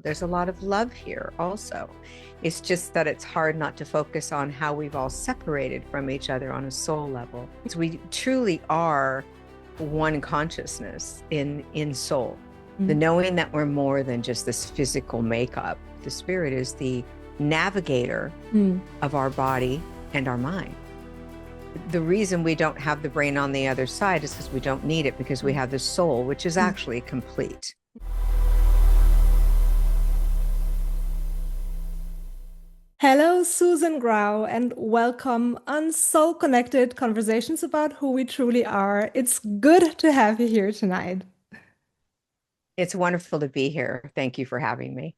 There's a lot of love here also. It's just that it's hard not to focus on how we've all separated from each other on a soul level. So we truly are one consciousness in soul. The knowing that we're more than just this physical makeup. The spirit is the navigator of our body and our mind. The reason we don't have the brain on the other side is because we don't need it, because we have the soul, which is actually complete. Hello, Susan Grau, and welcome on Soul Connected Conversations about who we truly are. It's good to have you here tonight. It's wonderful to be here. Thank you for having me.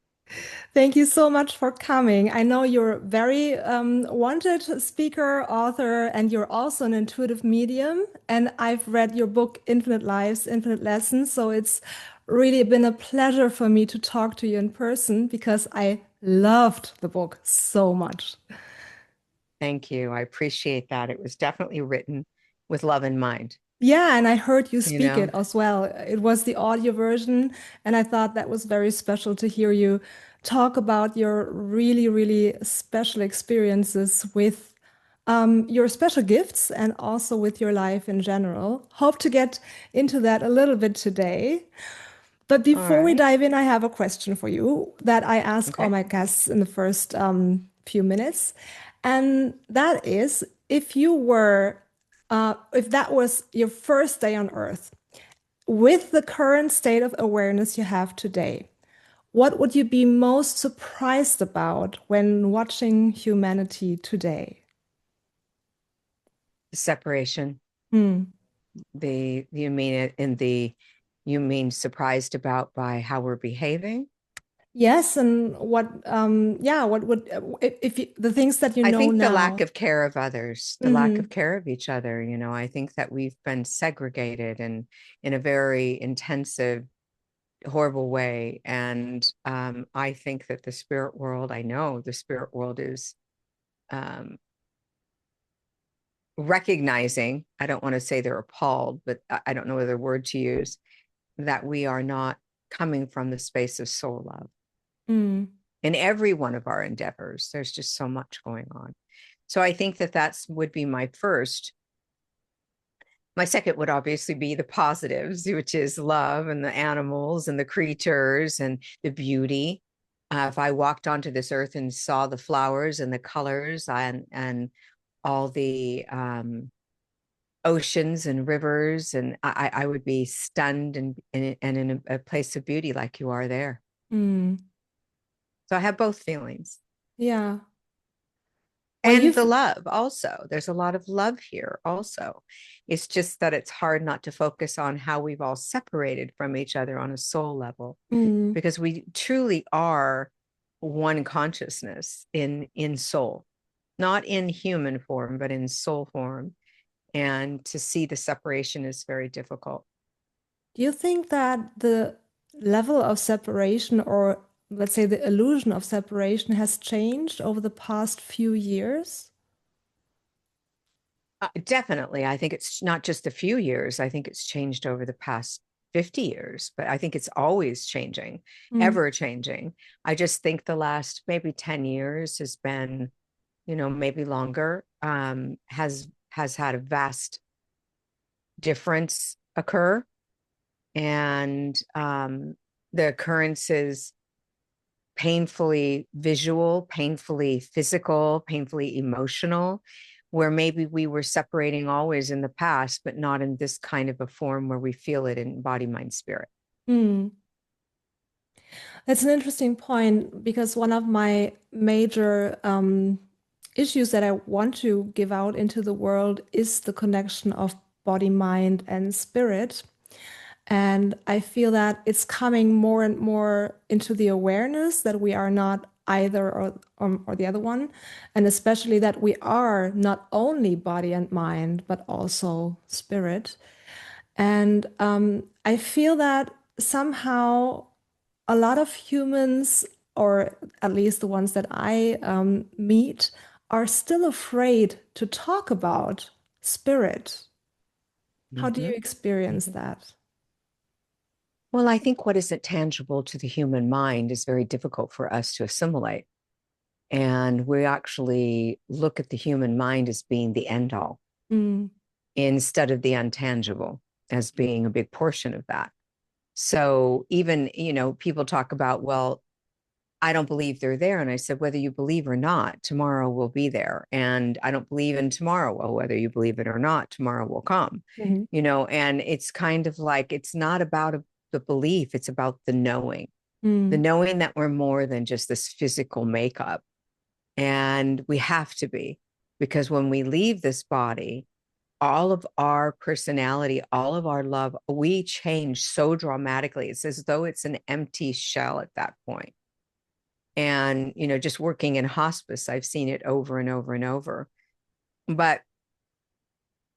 Thank you so much for coming. I know you're a very wanted speaker, author, and you're also an intuitive medium. And I've read your book, Infinite Lives, Infinite Lessons. So it's really been a pleasure for me to talk to you in person because I loved the book so much. Thank you. I appreciate that. It was definitely written with love in mind. Yeah, and I heard you You speak it know, as well. It was the audio version, and I thought that was very special to hear you talk about your really, really special experiences with your special gifts and also with your life in general. Hope to get into that a little bit today. But all before we right. dive in, I have a question for you that I ask all Okay. my guests in the first few minutes. And that is, if that was your first day on Earth, with the current state of awareness you have today, what would you be most surprised about when watching humanity today? Separation. Hmm. You mean it in the, you mean surprised about by how we're behaving? Yes, and yeah, what would, if you, the things that you I know think the lack now? of care of others, the lack of Hmm. care of each other. I think that we've been segregated and in a very intensive, horrible way. And I think that the spirit world, I know the spirit world is um, recognizing, I don't want to say they're appalled, but I don't know other word to use, that we are not coming from the space of soul love. Mm. In every one of our endeavors, there's just so much going on. So I think that that's would be my first. My second would obviously be the positives, which is love and the animals and the creatures and the beauty. If I walked onto this earth and saw the flowers and the colors and all the oceans and rivers, and I would be stunned and in a place of beauty like you are there. Mm. So I have both feelings. Yeah. Well, And you've the love also. There's a lot of love here also. It's just that it's hard not to focus on how we've all separated from each other on a soul level, mm. because we truly are one consciousness in soul, not in human form, but in soul form. And to see the separation is very difficult. Do you think that the level of separation, or let's say the illusion of separation, has changed over the past few years? Definitely. I think it's not just a few years. I think it's changed over the past 50 years, but I think it's always changing, Mm. ever changing. I just think the last maybe 10 years has been, maybe longer, has had a vast difference occur. And the occurrence is painfully visual, painfully physical, painfully emotional, where maybe we were separating always in the past, but not in this kind of a form where we feel it in body, mind, spirit. Mm. That's an interesting point because one of my major issues that I want to give out into the world is the connection of body, mind, and spirit. And I feel that it's coming more and more into the awareness that we are not either or the other one. And especially that we are not only body and mind, but also spirit. And I feel that somehow a lot of humans, or at least the ones that I meet, are still afraid to talk about spirit. How do you Mhm. experience Mhm. that? Well, I think what isn't tangible to the human mind is very difficult for us to assimilate. And we actually look at the human mind as being the end all Mm, instead of the untangible as being a big portion of that. So even, people talk about, well, I don't believe they're there. And I said, whether you believe or not, tomorrow will be there. And I don't believe in tomorrow. Well, whether you believe it or not, tomorrow will come, mhm, and it's kind of like, it's not about the belief, it's about the mm, knowing that we're more than just this physical makeup. And we have to be, because when we leave this body, all of our personality, all of our love, we change so dramatically. It's as though it's an empty shell at that point. And, just working in hospice, I've seen it over and over and over. But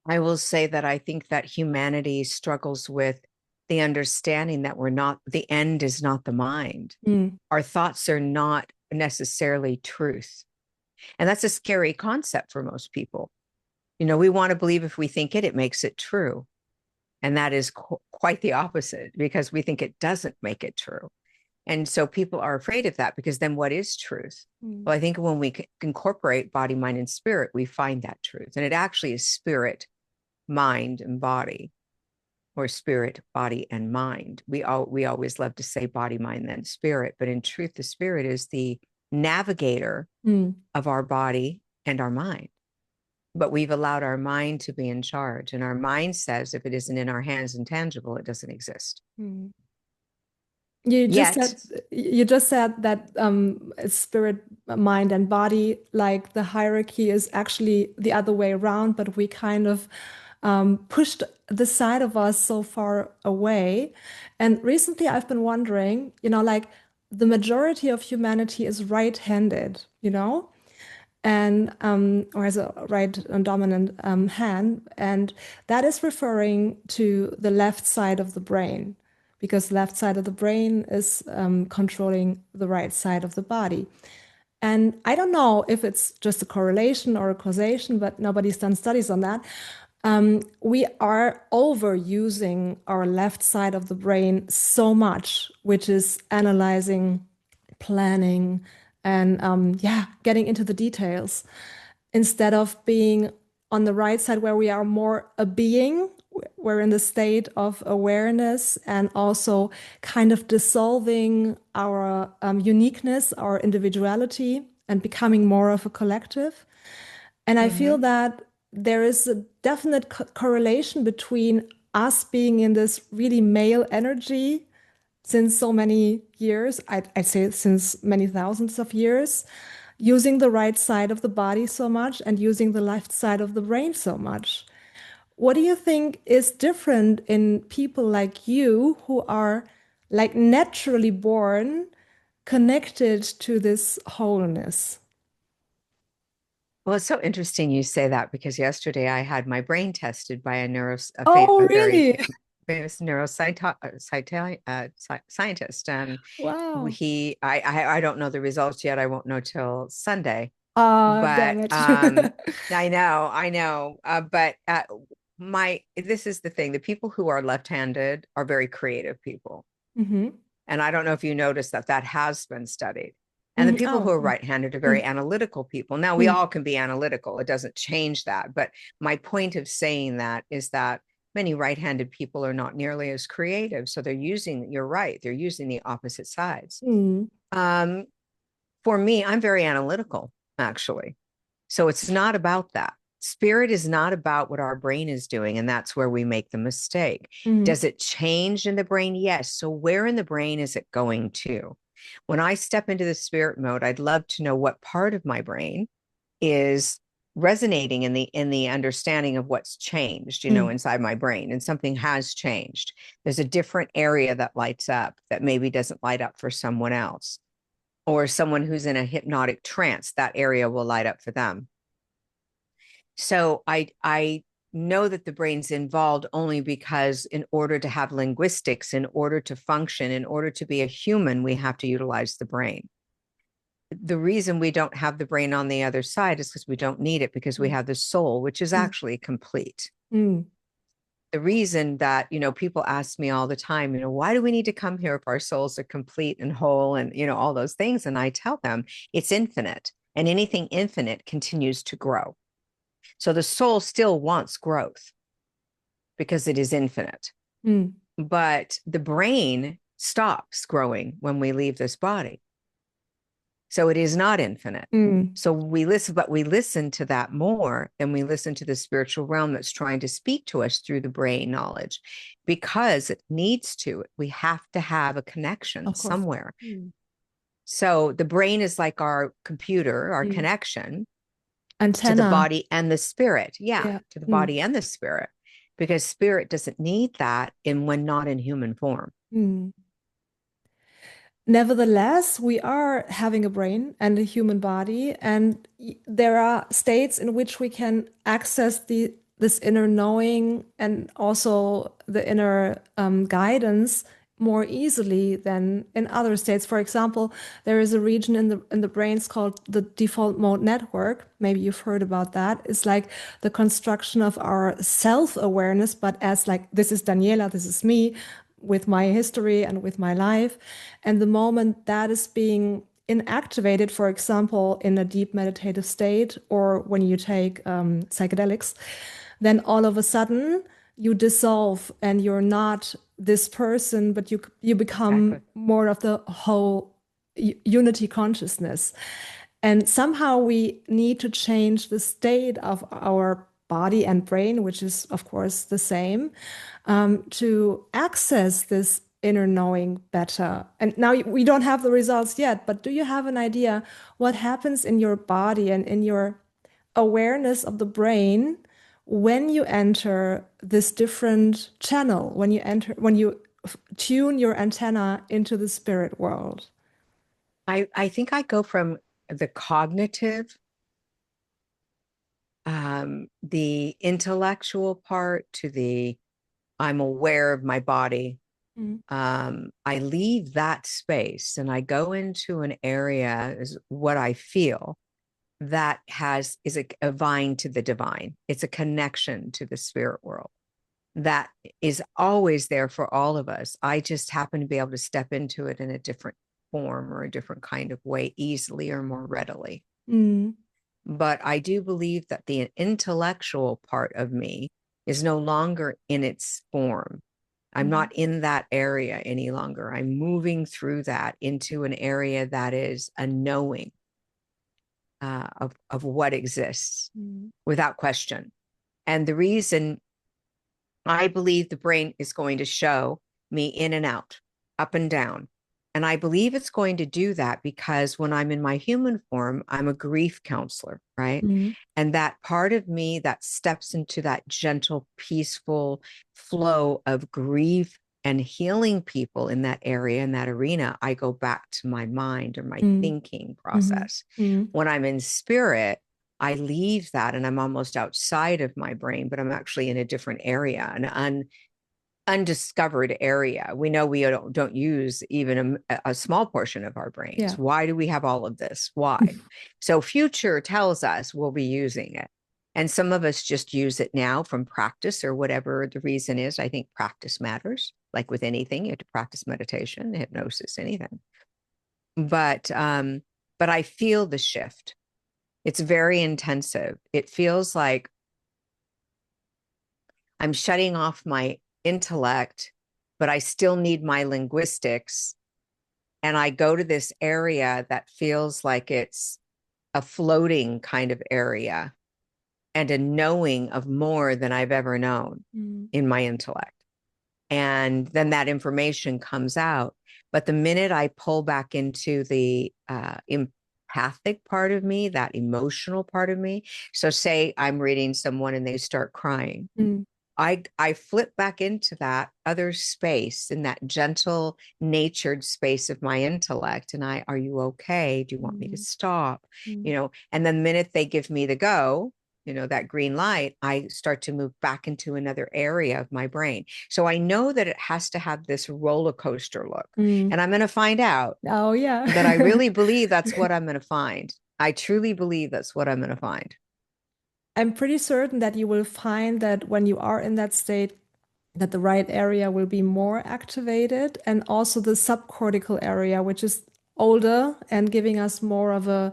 I will say that I think that humanity struggles with the understanding that the end is not the mind. mm, Our thoughts are not necessarily truth. And that's a scary concept for most people. We want to believe if we think it makes it true. And that is quite the opposite, because we think it doesn't make it true. And so people are afraid of that, because then what is truth? mm, Well, I think when we incorporate body, mind, and spirit, we find that truth. And it actually is spirit, mind, and body, or spirit, body, and mind. We always love to say body, mind, then spirit. But in truth, the spirit is the navigator mm, of our body and our mind. But we've allowed our mind to be in charge. And our mind says if it isn't in our hands and tangible, it doesn't exist. mm. You just Yet, said you just said that spirit, mind, and body, like the hierarchy is actually the other way around, but we kind of pushed the side of us so far away. And recently, I've been wondering, like the majority of humanity is right-handed, and or has a right and dominant hand, and that is referring to the left side of the brain, because left side of the brain is controlling the right side of the body. And I don't know if it's just a correlation or a causation, but nobody's done studies on that. We are overusing our left side of the brain so much, which is analyzing, planning, and yeah, getting into the details instead of being on the right side where we are more a being. We're in the state of awareness and also kind of dissolving our uniqueness, our individuality, and becoming more of a collective. And I feel mhm. that there is a definite correlation between us being in this really male energy since so many years, I'd say since many thousands of years, using the right side of the body so much and using the left side of the brain so much. What do you think is different in people like you who are like naturally born connected to this wholeness? Well, it's so interesting you say that, because yesterday I had my brain tested by Oh, a very really? famous scientist, and Wow. I don't know the results yet. I won't know till Sunday. Ah, But damn it. I know. But my this is the thing: the people who are left-handed are very creative people. Hmm. And I don't know if you noticed that that has been studied. And the Hmm. people who Oh. are right-handed are very analytical people. Now, we Mm, all can be analytical. It doesn't change that. But my point of saying that is that many right-handed people are not nearly as creative. So you're right, they're using the opposite sides. mm, Um, for me, I'm very analytical, actually. So it's not about that. Spirit is not about what our brain is doing, and that's where we make the mistake. mm, Does it change in the brain? Yes. So where in the brain is it going to? When I step into the spirit mode, I'd love to know what part of my brain is resonating in the understanding of what's changed, mm, inside my brain, and something has changed. There's a different area that lights up that maybe doesn't light up for someone else, or someone who's in a hypnotic trance, that area will light up for them. So I know that the brain's involved only because in order to have linguistics, in order to function, in order to be a human, we have to utilize the brain. The reason we don't have the brain on the other side is because we don't need it, because we mm, have the soul, which is mm, actually complete. mm. the reason that, people ask me all the time, why do we need to come here if our souls are complete and whole and, all those things? And I tell them it's infinite, and anything infinite continues to grow. So the soul still wants growth because it is infinite. Mm. But the brain stops growing when we leave this body. So it is not infinite. Mm. So we listen to that more than we listen to the spiritual realm that's trying to speak to us through the brain knowledge, because it needs to. We have to have a connection Of course. somewhere. Mm. So the brain is like our computer, our connection Antenna. to the body and the spirit. Yeah. To the body and the spirit, because spirit doesn't need that when not in human form. Mm. Nevertheless, we are having a brain and a human body, and there are states in which we can access this inner knowing and also the inner guidance more easily than in other states. For example, there is a region in the brains called the default mode network. Maybe you've heard about that. It's like the construction of our self-awareness, but as like, this is Daniela, this is me, with my history and with my life. And the moment that is being inactivated, for example, in a deep meditative state or when you take psychedelics, then all of a sudden you dissolve and you're not this person, but you become more of the whole unity consciousness. And somehow we need to change the state of our body and brain, which is, of course, the same, to access this inner knowing better. And now we don't have the results yet, but do you have an idea what happens in your body and in your awareness of the brain when you enter this different channel, when you tune your antenna into the spirit world? I think I go from the cognitive, the intellectual part to the I'm aware of my body. I leave that space and I go into an area, is what I feel, that is a vine to the divine. It's a connection to the spirit world that is always there for all of us. I just happen to be able to step into it in a different form or a different kind of way, easily or more readily. But I do believe that the intellectual part of me is no longer in its form. I'm not in that area any longer. I'm moving through that into an area that is a knowing of what exists without question. And the reason I believe the brain is going to show me in and out, up and down. And I believe it's going to do that because when I'm in my human form, I'm a grief counselor, right? And that part of me that steps into that gentle, peaceful flow of grief and healing people in that area, in that arena, I go back to my mind or my thinking process. When I'm in spirit, I leave that and I'm almost outside of my brain, but I'm actually in a different area, an undiscovered area. We know we don't use even a small portion of our brains. Yeah. Why do we have all of this? Why? So future tells us we'll be using it. And some of us just use it now from practice or whatever the reason is. I think practice matters. Like with anything, you have to practice meditation, hypnosis, anything. But I feel the shift. It's very intensive. It feels like I'm shutting off my intellect, but I still need my linguistics. And I go to this area that feels like it's a floating kind of area and a knowing of more than I've ever known in my intellect. And then that information comes out. But the minute I pull back into the empathic part of me, that emotional part of me, so say I'm reading someone and they start crying, I flip back into that other space, in that gentle, natured space of my intellect. And are you okay? Do you want me to stop? And then the minute they give me the go, that green light, I start to move back into another area of my brain. So I know that it has to have this roller coaster look. And I'm going to find out. Oh, yeah. But I really believe that's what I'm going to find. I truly believe that's what I'm going to find. I'm pretty certain that you will find that when you are in that state, that the right area will be more activated, and also the subcortical area, which is older and giving us more of a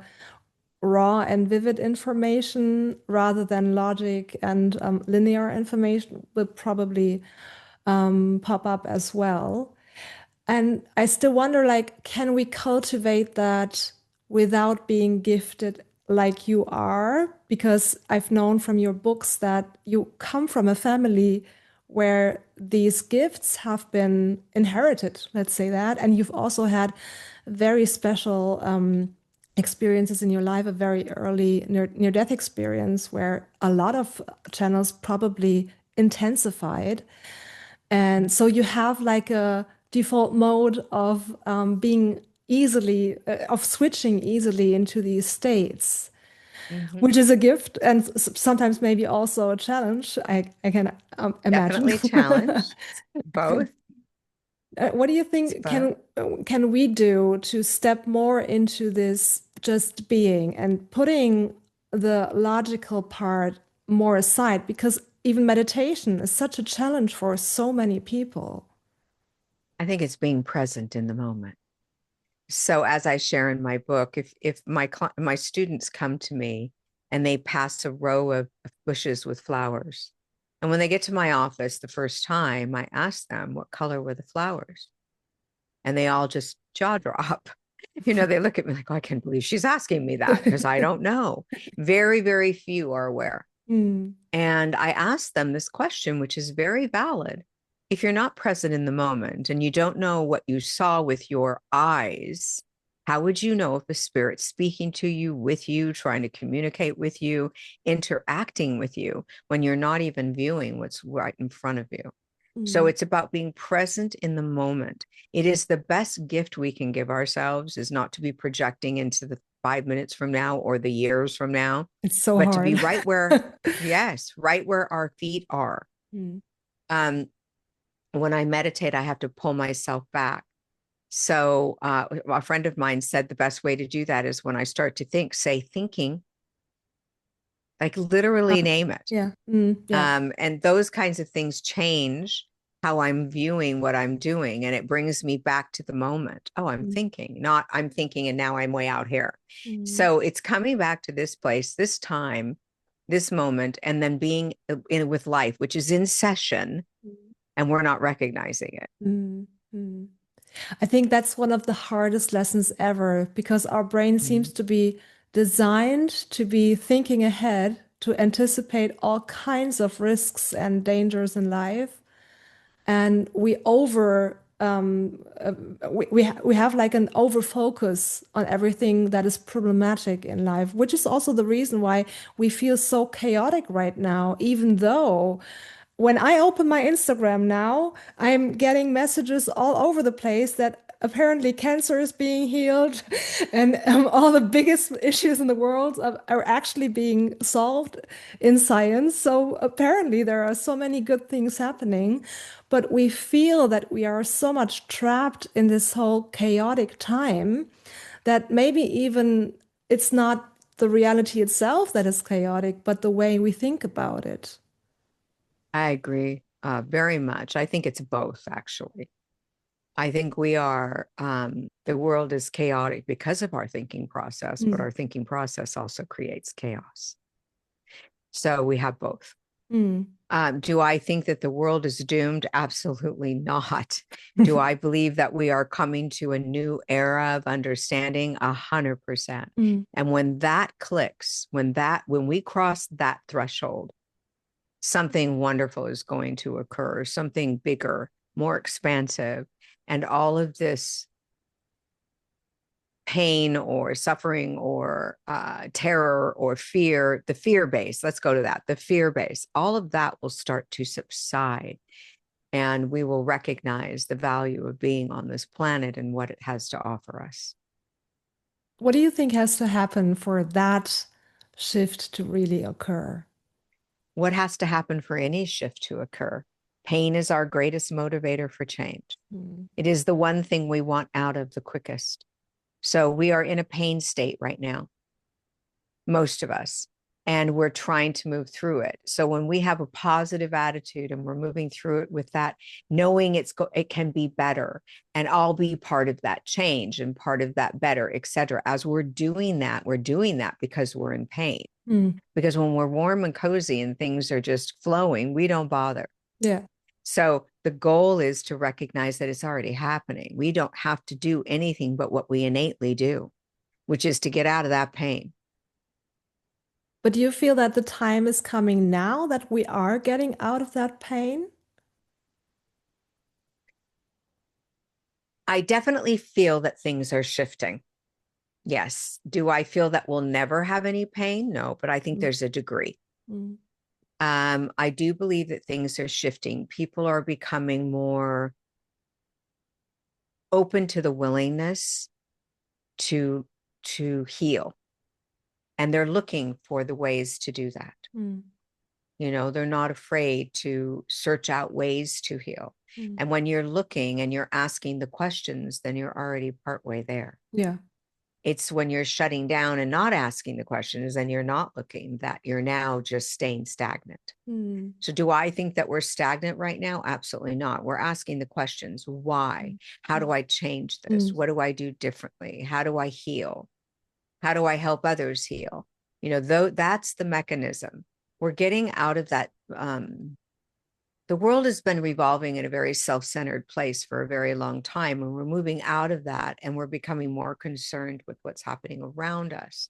raw and vivid information rather than logic and linear information, will probably pop up as well. And I still wonder, like, can we cultivate that without being gifted like you are? Because I've known from your books that you come from a family where these gifts have been inherited, let's say that. And you've also had very special experiences in your life, a very early near-death experience where a lot of channels probably intensified. And so you have like a default mode of being easily, of switching easily into these states, Mm-hmm. which is a gift and sometimes maybe also a challenge, I can imagine. Definitely a challenge. Both. What do you It's think both. can we do to step more into this just being and putting the logical part more aside? Because even meditation is such a challenge for so many people. I think it's being present in the moment. So as I share in my book, if my students come to me and they pass a row of bushes with flowers, and when they get to my office the first time, I ask them what color were the flowers, and they all just jaw drop. They look at me like, oh, I can't believe she's asking me that because I don't know. Very, very few are aware. Mm, And I asked them this question, which is very valid. If you're not present in the moment and you don't know what you saw with your eyes, how would you know if the spirit's speaking to you, with you, trying to communicate with you, interacting with you when you're not even viewing what's right in front of you? So mm. it's about being present in the moment. It is the best gift we can give ourselves, is not to be projecting into the 5 minutes from now or the years from now, It's so but to be hard. right where, yes, right where our feet are. Mm. Um, when I meditate, I have to pull myself back. So a friend of mine said the best way to do that is when I start to think, say thinking, like literally name it. Yeah. Mm, yeah. And those kinds of things change how I'm viewing what I'm doing. And it brings me back to the moment. Oh, I'm Mm, thinking, not I'm thinking, and now I'm way out here. mm, So it's coming back to this place, this time, this moment, and then being in with life, which is in session, and we're not recognizing it. mm, mm. I think that's one of the hardest lessons ever because our brain Mm. seems to be designed to be thinking ahead, to anticipate all kinds of risks and dangers in life. And we have like an over focus on everything that is problematic in life, which is also the reason why we feel so chaotic right now, even though when I open my Instagram now, I'm getting messages all over the place that apparently cancer is being healed and all the biggest issues in the world are actually being solved in science. So apparently there are so many good things happening, but we feel that we are so much trapped in this whole chaotic time that maybe even it's not the reality itself that is chaotic, but the way we think about it. I agree very much. I think it's both, actually. I think the world is chaotic because of our thinking process, but Mm, our thinking process also creates chaos. So we have both. mm. Do I think that the world is doomed? Absolutely not. Do I believe that we are coming to a new era of understanding? 100%. Mm, And when that clicks, when we cross that threshold, something wonderful is going to occur, something bigger, more expansive, and all of this pain or suffering or terror or fear, the fear base, let's go to that, the fear base, all of that will start to subside. And we will recognize the value of being on this planet and what it has to offer us. What do you think has to happen for that shift to really occur? What has to happen for any shift to occur? Pain is our greatest motivator for change. Mm, It is the one thing we want out of the quickest. So we are in a pain state right now, most of us. and we're trying to move through it. So when we have a positive attitude and we're moving through it with that, knowing it can be better, and I'll be part of that change and part of that better, etc. As we're doing that because we're in pain. Mm. Because when we're warm and cozy and things are just flowing, we don't bother. Yeah. So the goal is to recognize that it's already happening. We don't have to do anything but what we innately do, which is to get out of that pain. But do you feel that the time is coming now that we are getting out of that pain? I definitely feel that things are shifting. Yes. Do I feel that we'll never have any pain? No, but I think Mm. there's a degree. Mm. I do believe that things are shifting. People are becoming more open to the willingness to heal, and they're looking for the ways to do that. Mm. They're not afraid to search out ways to heal. Mm. And when you're looking and you're asking the questions, then you're already partway there. Yeah. It's when you're shutting down and not asking the questions and you're not looking that you're now just staying stagnant. Mm. So do I think that we're stagnant right now? Absolutely not. We're asking the questions. Why? How do I change this? Mm. What do I do differently? How do I heal? How do I help others heal? Though that's the mechanism. We're getting out of that. The world has been revolving in a very self-centered place for a very long time, and we're moving out of that, and we're becoming more concerned with what's happening around us,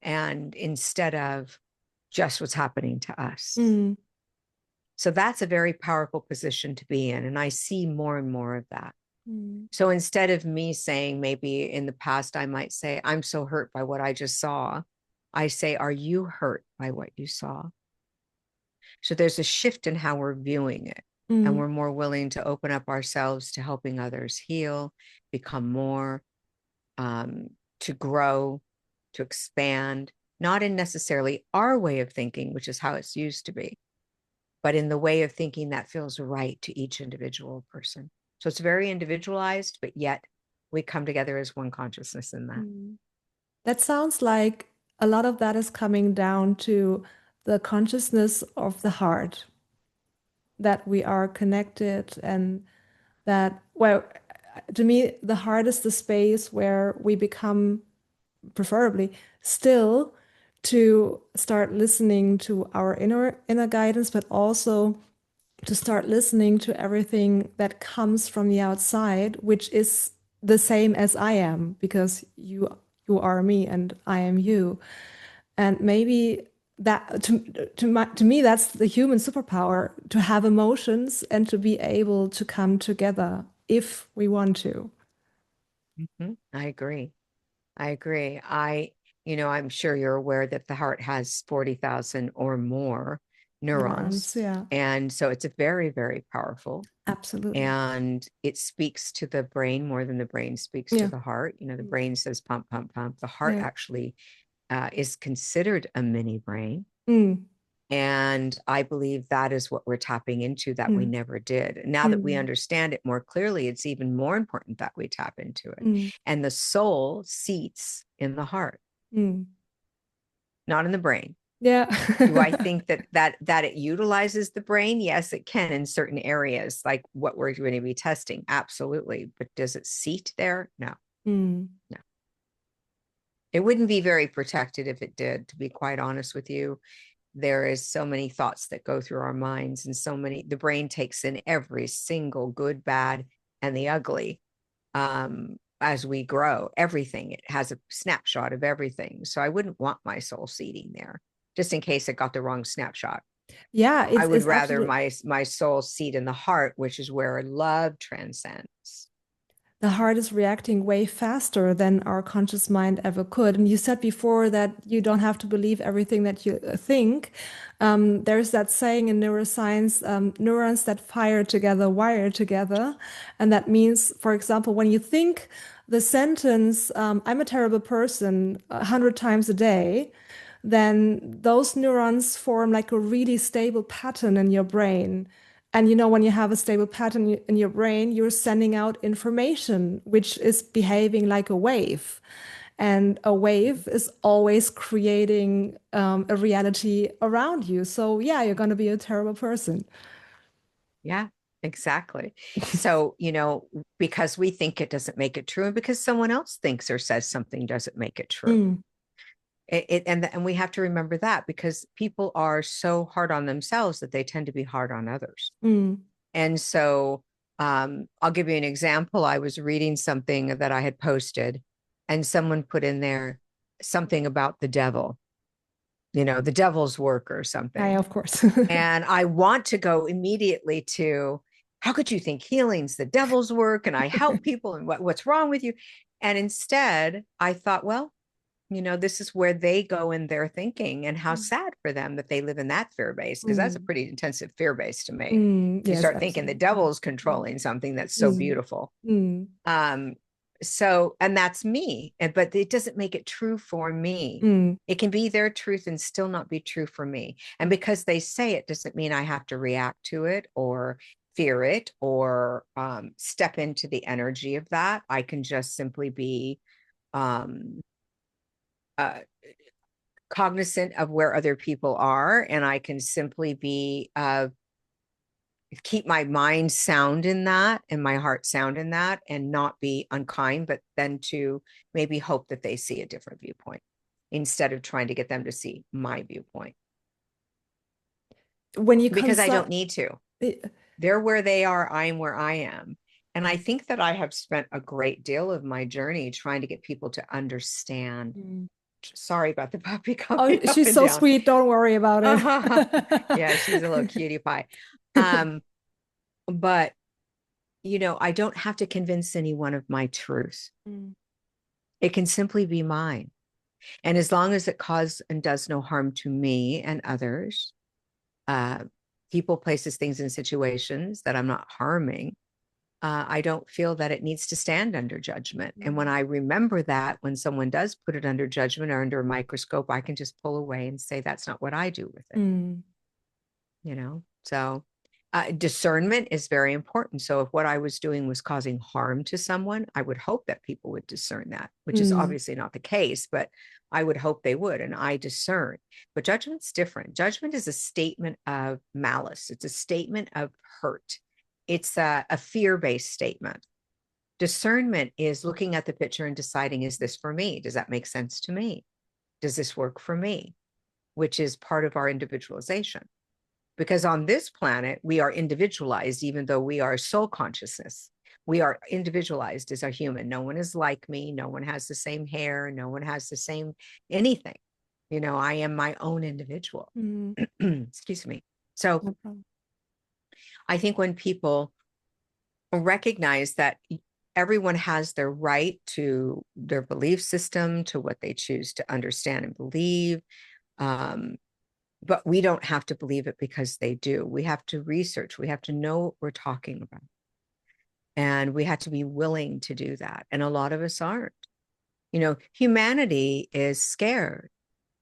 and instead of just what's happening to us. Mm. So that's a very powerful position to be in, and I see more and more of that. Mm. So instead of me saying, maybe in the past I might say, I'm so hurt by what I just saw, I say, are you hurt by what you saw? So there's a shift in how we're viewing it. And Mm. we're more willing to open up ourselves to helping others heal, become more, to grow, to expand, not in necessarily our way of thinking, which is how it's used to be, but in the way of thinking that feels right to each individual person. So it's very individualized, but yet we come together as one consciousness in that. Mm. That sounds like a lot of that is coming down to the consciousness of the heart, that we are connected and that, well, to me, the heart is the space where we become, preferably, still to start listening to our inner guidance, but also to start listening to everything that comes from the outside, which is the same as I am, because you are me and I am you. And maybe that to me that's the human superpower, to have emotions and to be able to come together if we want to. I agree. I agree. I'm sure you're aware that the heart has 40,000 or more neurons. Neurons, yeah, And so it's a very, very powerful, absolutely. and it speaks to the brain more than the brain speaks to Yeah, the heart. The brain says pump, pump, pump. The heart yeah. actually is considered a mini brain. Mm, And I believe that is what we're tapping into that we mm, never did. Now that we mm, understand it more clearly, it's even more important that we tap into it. mm, And the soul seats in the heart, mm. not in the brain. Yeah. Do I think that it utilizes the brain? Yes, it can in certain areas, like what we're going to be testing. Absolutely. But does it seat there? No, Mm, no. It wouldn't be very protected if it did, to be quite honest with you. There is so many thoughts that go through our minds, and the brain takes in every single good, bad, and the ugly. As we grow, everything, it has a snapshot of everything. So I wouldn't want my soul seating there just in case it got the wrong snapshot. yeah, I would it's rather absolutely. my soul seat in the heart, which is where love transcends. The heart is reacting way faster than our conscious mind ever could. And you said before that you don't have to believe everything that you think. There's that saying in neuroscience, neurons that fire together wire together. And that means, for example, when you think the sentence, I'm a terrible person, 100 times a day, then those neurons form like a really stable pattern in your brain. And when you have a stable pattern in your brain, you're sending out information which is behaving like a wave. And a wave is always creating a reality around you. So, yeah, you're going to be a terrible person. Yeah, exactly. So, because we think it doesn't make it true, and because someone else thinks or says something doesn't make it true. Mm, And we have to remember that, because people are so hard on themselves that they tend to be hard on others. mm. And so I'll give you an example. I was reading something that I had posted, and someone put in there something about the devil, the devil's work or I, something. of course. And I want to go immediately to, how could you think healing's the devil's work and I help people, and what's wrong with you? And instead, I thought, well, this is where they go in their thinking, and how sad for them that they live in that fear base, because that's a Mm, pretty intensive fear base to me. You yes, start thinking the absolutely. devil's controlling something that's so Mm, beautiful. mm, Um, and that's me, but it doesn't make it true for me. mm, It can be their truth and still not be true for me. And because they say it doesn't mean I have to react to it or fear it or step into the energy of that. I can just simply be um, uh, cognizant of where other people are, and I can simply be keep my mind sound in that and my heart sound in that, and not be unkind, but then to maybe hope that they see a different viewpoint instead of trying to get them to see my viewpoint, when you because I don't consult, need to. They're where they are, I'm where I am. And I think that I have spent a great deal of my journey trying to get people to understand. Mm. Sorry about the puppy Oh, coming up she's and so down. sweet. Don't worry about it. Yeah, she's a little cutie pie. Um, but I don't have to convince anyone of my truth. Mm, It can simply be mine. And as long as it causes and does no harm to me and others, uh, people, places, things, and situations that I'm not harming, I don't feel that it needs to stand under judgment. And when mm, I remember that, when someone does put it under judgment or under a microscope, I can just pull away and say, that's not what I do with it. mm, So discernment is very important. So if what I was doing was causing harm to someone, I would hope that people would discern that, which is mm, obviously not the case, but I would hope they would. And I discern. But judgment's different. Judgment is a statement of malice. It's a statement of hurt. It's a fear-based statement. Discernment is looking at the picture and deciding, is this for me? Does that make sense to me? Does this work for me? Which is part of our individualization. Because on this planet, we are individualized, even though we are soul consciousness. We are individualized as a human. No one is like me. No one has the same hair. No one has the same anything. I am my own individual. mm. Excuse me. So No problem. I think when people recognize that everyone has their right to their belief system, to what they choose to understand and believe, but we don't have to believe it because they do. We have to research. We have to know what we're talking about. And we have to be willing to do that. And a lot of us aren't. Humanity is scared.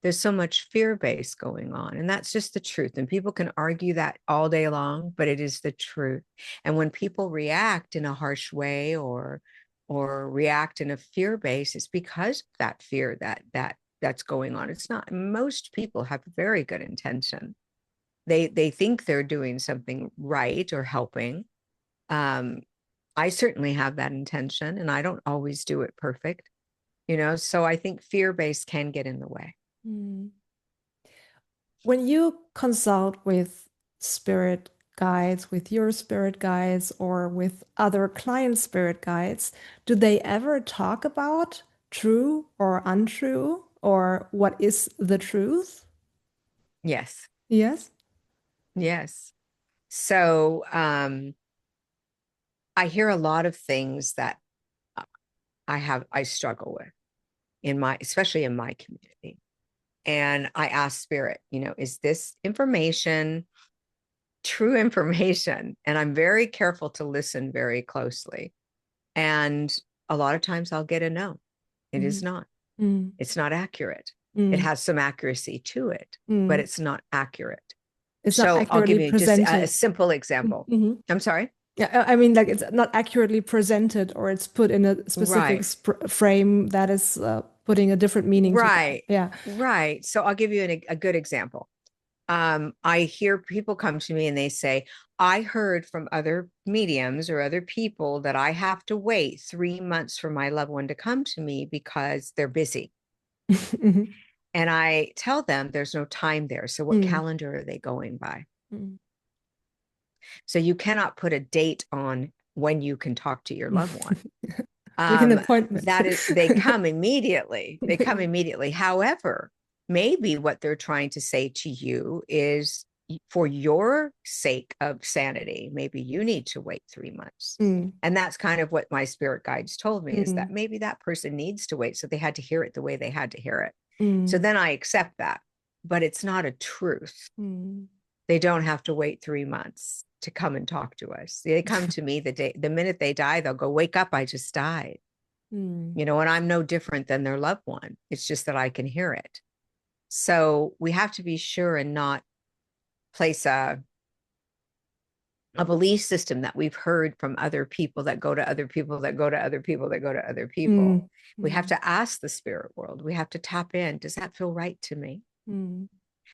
There's so much fear base going on. And that's just the truth. And people can argue that all day long, but it is the truth. And when people react in a harsh way or react in a fear base, it's because of that fear that's going on. It's not, most people have very good intention. They think they're doing something right or helping. I certainly have that intention, and I don't always do it perfect, so I think fear base can get in the way. Mm. When you consult with spirit guides, with your spirit guides, or with other client spirit guides, do they ever talk about true or untrue, or what is the truth? Yes. Yes. Yes. So I hear a lot of things that I struggle with especially in my community. And I ask spirit, is this information true information? And I'm very careful to listen very closely. And a lot of times I'll get a no. It is Mm, not. mm, It's not accurate. It mm, has some accuracy to it, but mm. it's not accurate. It's not So I'll give accurately you just a presented. simple example. Mhm. I'm sorry. Yeah, I mean, like it's not accurately presented, or it's put in a specific Right. frame that is putting a different meaning to that. Right. Yeah. Right. So I'll give you a good example. I hear people come to me and they say, I heard from other mediums or other people that I have to wait 3 months for my loved one to come to me because they're busy. Mhm. And I tell them there's no time there. So what Mm. calendar are they going by? Mm. So you cannot put a date on when you can talk to your loved one. Make an appointment. That is, they come immediately. They come immediately. However, maybe what they're trying to say to you is for your sake of sanity, maybe you need to wait 3 months. Mm. And that's kind of what my spirit guides told me, is that Mm. maybe that person needs to wait. So they had to hear it the way they had to hear it. So Mm. then I accept that, but it's not a truth. Mm. They don't have to wait 3 months to come and talk to us. They come to me the minute they die, they'll go, wake up, I just died. Mm. And I'm no different than their loved one. It's just that I can hear it. So we have to be sure and not place a belief system that we've heard from other people that go to other people that go to other people that go to other people. Mm. We have Mm. to ask the spirit world. We have to tap in. Does that feel right to me? Mm.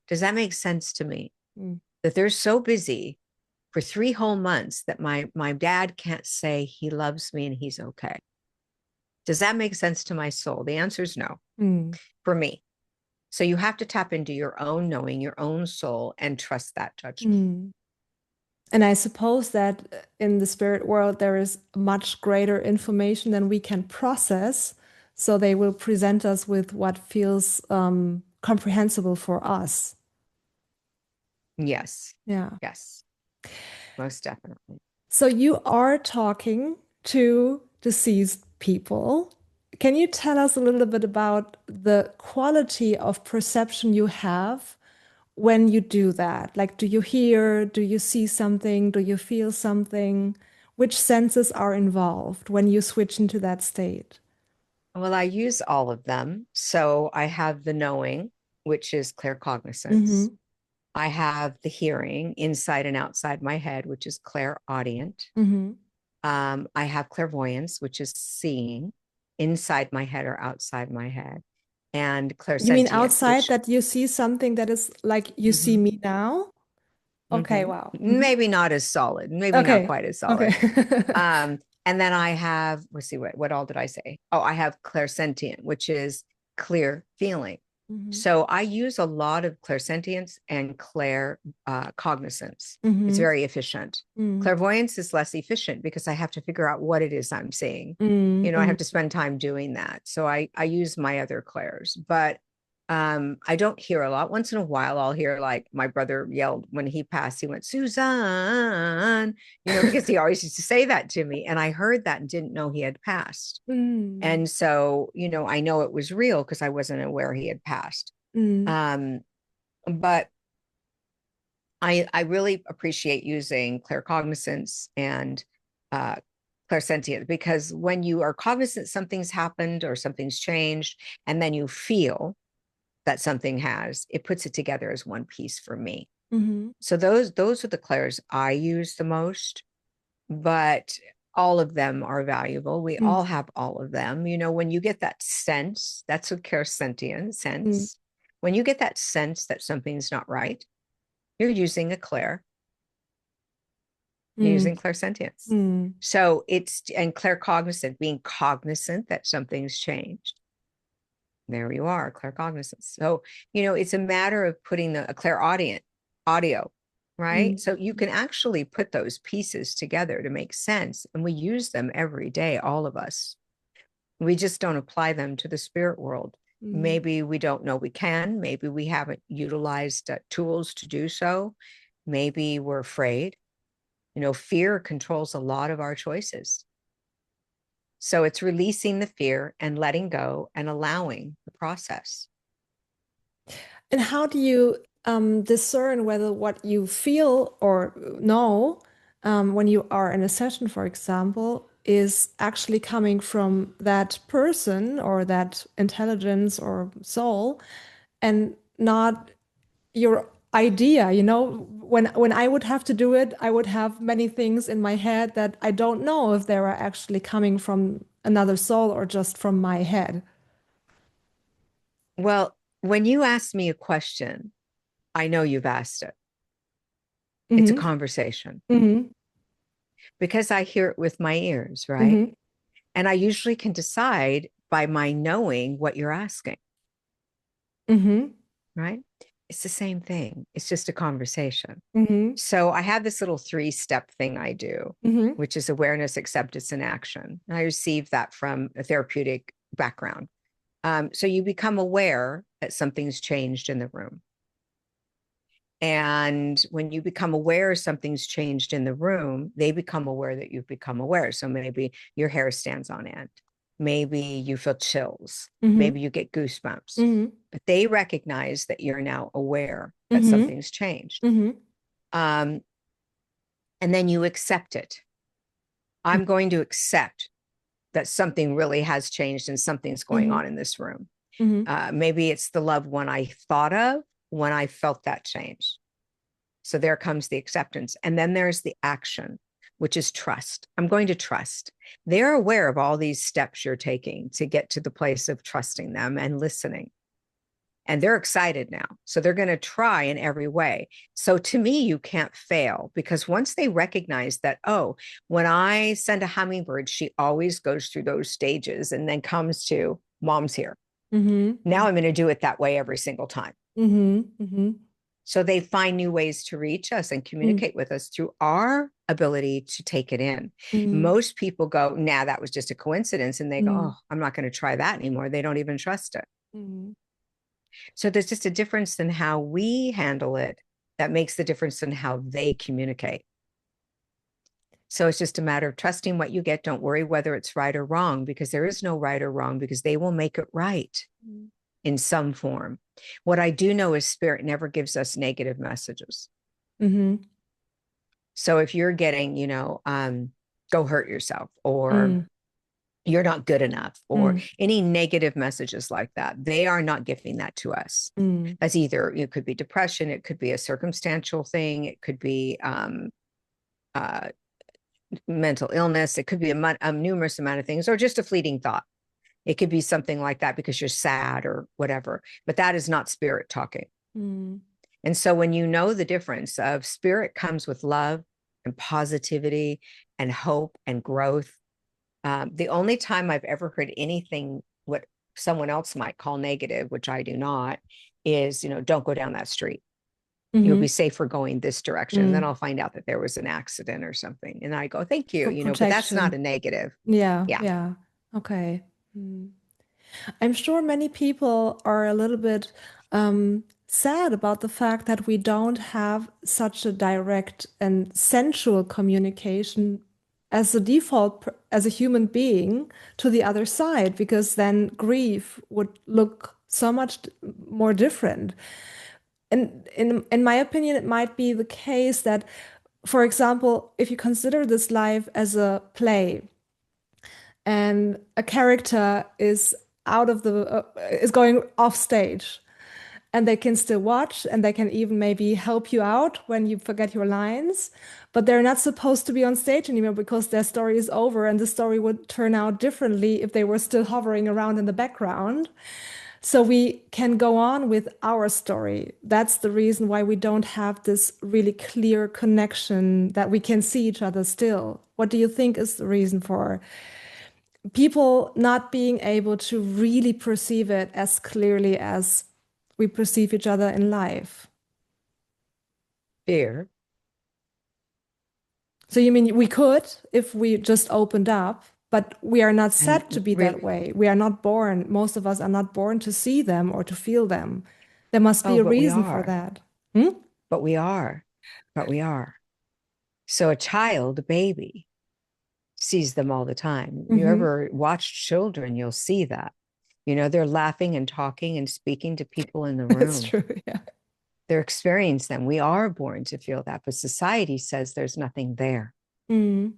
Does that make sense to me? Mm. That they're so busy for 3 whole months that my dad can't say he loves me and he's okay. Does that make sense to my soul? The answer is no, Mm. for me. So you have to tap into your own knowing, your own soul, and trust that judgment. Mm. And I suppose that in the spirit world, there is much greater information than we can process. So they will present us with what feels comprehensible for us. Yes. Yeah. Yes. Most definitely. So you are talking to deceased people. Can you tell us a little bit about the quality of perception you have when you do that? Like, do you hear, do you see something, do you feel something? Which senses are involved when you switch into that state? Well, I use all of them. So I have the knowing, which is claircognizance. Mm-hmm. I have the hearing inside and outside my head, which is clairaudient. Mm-hmm. I have clairvoyance, which is seeing inside my head or outside my head, and You mean clairsentient, outside which that you see something that is like you see Mhm, me now? Okay, mhm. wow. Mm-hmm. Maybe not as solid, maybe not Okay. quite as Okay. solid. And then I have, let's see, what all did I say? Oh, I have clairsentient, which is clear feeling. Mm-hmm. So I use a lot of clairsentience and cognizance. It's Mm-hmm. very efficient. Mm-hmm. Clairvoyance is less efficient because I have to figure out what it is I'm seeing. I Mm-hmm. have to spend time doing that. So I use my other clairs, but I don't hear a lot. Once in a while, I'll hear, like, my brother yelled when he passed. He went, Susan, because he always used to say that to me. And I heard that and didn't know he had passed. Mm. And so, I know it was real because I wasn't aware he had passed. Mm. Um, but I really appreciate using claircognizance and uh, clairsentient, because when you are cognizant something's happened or something's changed, and then you feel that something has, it puts it together as one piece for me. Mm-hmm. So those are the clairs I use the most, but all of them are valuable. We Mm. all have all of them. When you get that sense, that's a clairsentient Mm. sense. When you get that sense that something's not right, you're using a clair, you're Mm. using clairsentience. Mm. So and claircognizant, being cognizant that something's changed. There you are, claircognizance. So, it's a matter of putting a clairaudient audio, right? Mm. So you can actually put those pieces together to make sense. And we use them every day, all of us. We just don't apply them to the spirit world. Mm. Maybe we don't know we can. Maybe we haven't utilized tools to do so. Maybe we're afraid. Fear controls a lot of our choices. So it's releasing the fear and letting go and allowing the process. And how do you discern whether what you feel or know when you are in a session, for example, is actually coming from that person or that intelligence or soul and not your idea? When I would have to do it, I would have many things in my head that I don't know if they are actually coming from another soul or just from my head. Well, when you ask me a question, I know you've asked it. It's a Mm-hmm. conversation Mm-hmm. because I hear it with my ears, right? Mm-hmm. And I usually can decide by my knowing what you're asking, Mm-hmm. right? It's the same thing. It's just a conversation. Mm-hmm. So I have this little 3-step thing I do, Mm-hmm. which is awareness, acceptance, and action. And I received that from a therapeutic background. So you become aware that something's changed in the room. And when you become aware something's changed in the room, they become aware that you've become aware. So maybe your hair stands on end. Maybe you feel chills. Mm-hmm. Maybe you get goosebumps. Mm-hmm. But they recognize that you're now aware that Mm-hmm. something's changed. Mm-hmm. Um, and then you accept it. I'm going to accept that something really has changed and something's going Mm-hmm. on in this room. Mm-hmm. Maybe it's the loved one I thought of when I felt that change. So there comes the acceptance. And then there's the action, which is trust. I'm going to trust. They're aware of all these steps you're taking to get to the place of trusting them and listening. And they're excited now. So they're going to try in every way. So to me, you can't fail because once they recognize that, oh, when I send a hummingbird, she always goes through those stages and then comes to mom's here. Mm-hmm. Now I'm going to do it that way every single time. Mm-hmm. Mm-hmm. So they find new ways to reach us and communicate with us through our ability to take it in. Mm-hmm. Most people go, nah, that was just a coincidence. And they go, Mm-hmm. oh, I'm not going to try that anymore. They don't even trust it. Mm-hmm. So there's just a difference in how we handle it that makes the difference in how they communicate. So it's just a matter of trusting what you get. Don't worry whether it's right or wrong, because there is no right or wrong, because they will make it right in some form. What I do know is spirit never gives us negative messages. Mm-hmm. So if you're getting, go hurt yourself, or you're not good enough, or Mm-hmm. any negative messages like that, they are not giving that to us. Mm-hmm. That's either, it could be depression, it could be a circumstantial thing, it could be uh, mental illness, it could be a numerous amount of things, or just a fleeting thought. It could be something like that because you're sad or whatever, but that is not spirit talking. Mm-hmm. And so when you know the difference of spirit comes with love and positivity and hope and growth. The only time I've ever heard anything what someone else might call negative, which I do not, is, don't go down that street. You'll Mm-hmm. be safer going this direction. And then Mm-hmm. I'll find out that there was an accident or something. And I go, thank you, For but that's not a protection. negative. Yeah, Yeah. yeah. Okay. Mm. I'm sure many people are a little bit sad about the fact that we don't have such a direct and sensual communication as a default, as a human being to the other side, because then grief would look so much more different. And in my opinion, it might be the case that, for example, if you consider this life as a play, and a character is out of the is going off stage, and they can still watch, and they can even maybe help you out when you forget your lines, but they're not supposed to be on stage anymore because their story is over, and the story would turn out differently if they were still hovering around in the background. So we can go on with our story. That's the reason why we don't have this really clear connection that we can see each other still. What do you think is the reason for people not being able to really perceive it as clearly as we perceive each other in life? Fear. So you mean we could if we just opened up, but we are not And set to be that really, way. We are not born, most of us are not born to see them or to feel them. There must be oh, a but we reason for are, that. Hmm? but we are, but we are. So a child, a baby, sees them all the time. You Mm-hmm. ever watch children, you'll see that. They're laughing and talking and speaking to people in the That's room. true. Yeah. They're experiencing them. We are born to feel that, but society says there's nothing there. Mm.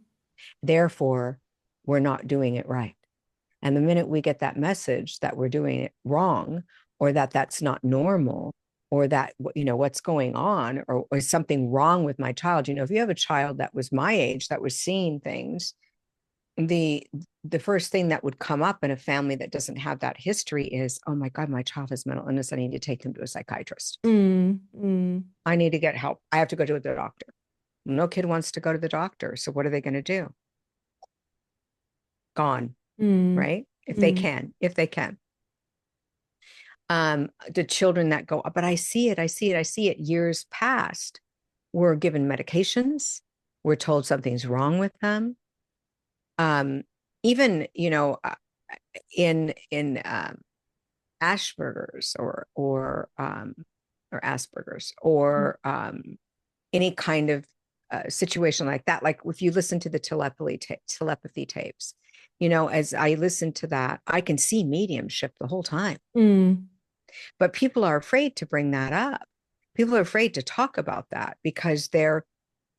Therefore, we're not doing it right. And the minute we get that message that we're doing it wrong, or that that's not normal, or that, what's going on, or is something wrong with my child. If you have a child that was my age that was seeing things, the the first thing that would come up in a family that doesn't have that history is, oh my God, my child has mental illness. I need to take him to a psychiatrist. I need to get help. I have to go to the doctor. No kid wants to go to the doctor. So what are they going to do? Gone, right? If they can. The children that go, but I see it years past. We're given medications. We're told something's wrong with them. Even, in Asperger's or Asperger's or any kind of situation like that. Like if you listen to the telepathy tapes, as I listen to that, I can see mediumship the whole time. But people are afraid to bring that up. People are afraid to talk about that because they're,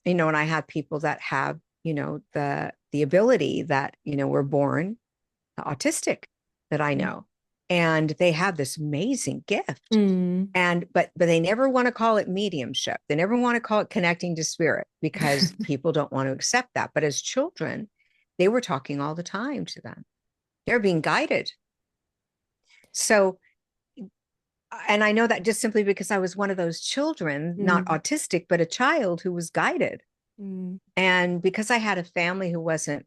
and I have people that have, the ability that, were born autistic that I know, and they have this amazing gift. But they never want to call it mediumship. They never want to call it connecting to spirit because people don't want to accept that. But as children, they were talking all the time to them. They're being guided. So, and I know that just simply because I was one of those children, not autistic, but a child who was guided. And because I had a family who wasn't,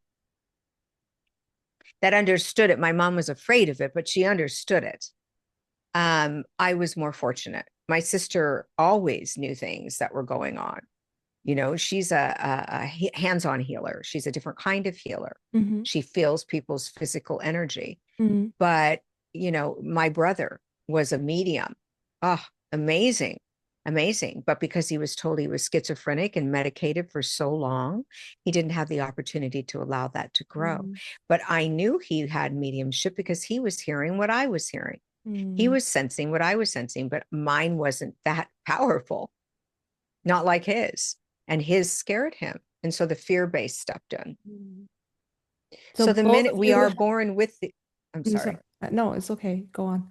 that understood it. My mom was afraid of it, but she understood it. I was more fortunate. My sister always knew things that were going on. She's a hands-on healer. She's a different kind of healer. She feels people's physical energy. But, my brother was a medium. Oh, amazing. But because he was told he was schizophrenic and medicated for so long, he didn't have the opportunity to allow that to grow. But I knew he had mediumship because he was hearing what I was hearing. He was sensing what I was sensing, but mine wasn't that powerful, not like his. And his scared him. And so the fear-based stepped in. So the minute we are born with the, I'm sorry. No, it's okay. Go on.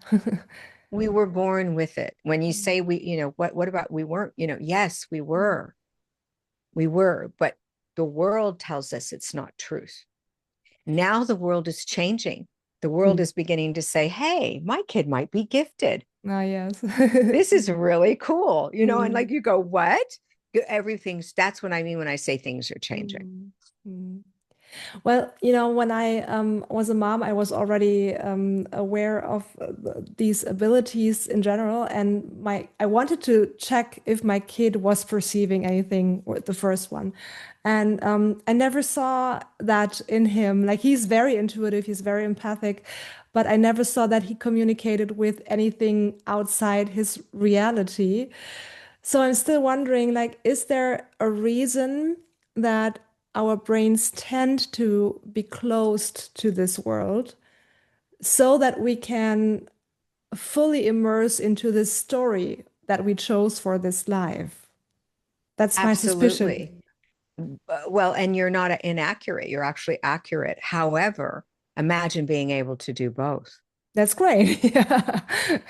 We were born with it. When you say we, what about we weren't, yes, we were. But the world tells us it's not truth. Now the world is changing. The world is beginning to say, hey, my kid might be gifted. Yes. This is really cool. And like you go, what? That's what I mean when I say things are changing. Well, when I was a mom, I was already aware of these abilities in general, and I wanted to check if my kid was perceiving anything with the first one, and I never saw that in him. Like he's very intuitive, he's very empathic, but I never saw that he communicated with anything outside his reality. So I'm still wondering, like, is there a reason that our brains tend to be closed to this world so that we can fully immerse into this story that we chose for this life? That's my Absolutely. suspicion. Well, and you're not inaccurate. You're actually accurate. However, imagine being able to do both. That's great. Yeah.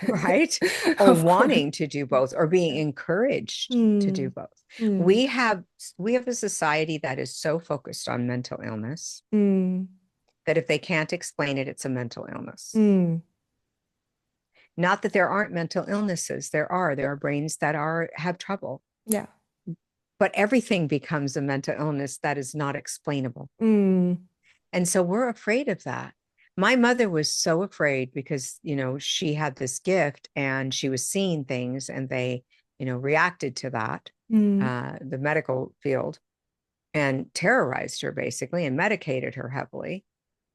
Right? Or Of course. wanting to do both or being encouraged to do both. We have a society that is so focused on mental illness that if they can't explain it, it's a mental illness. Not that there aren't mental illnesses. There are brains that have trouble. Yeah. But everything becomes a mental illness that is not explainable. And so we're afraid of that. My mother was so afraid because, she had this gift and she was seeing things and they, reacted to that, the medical field, and terrorized her basically and medicated her heavily.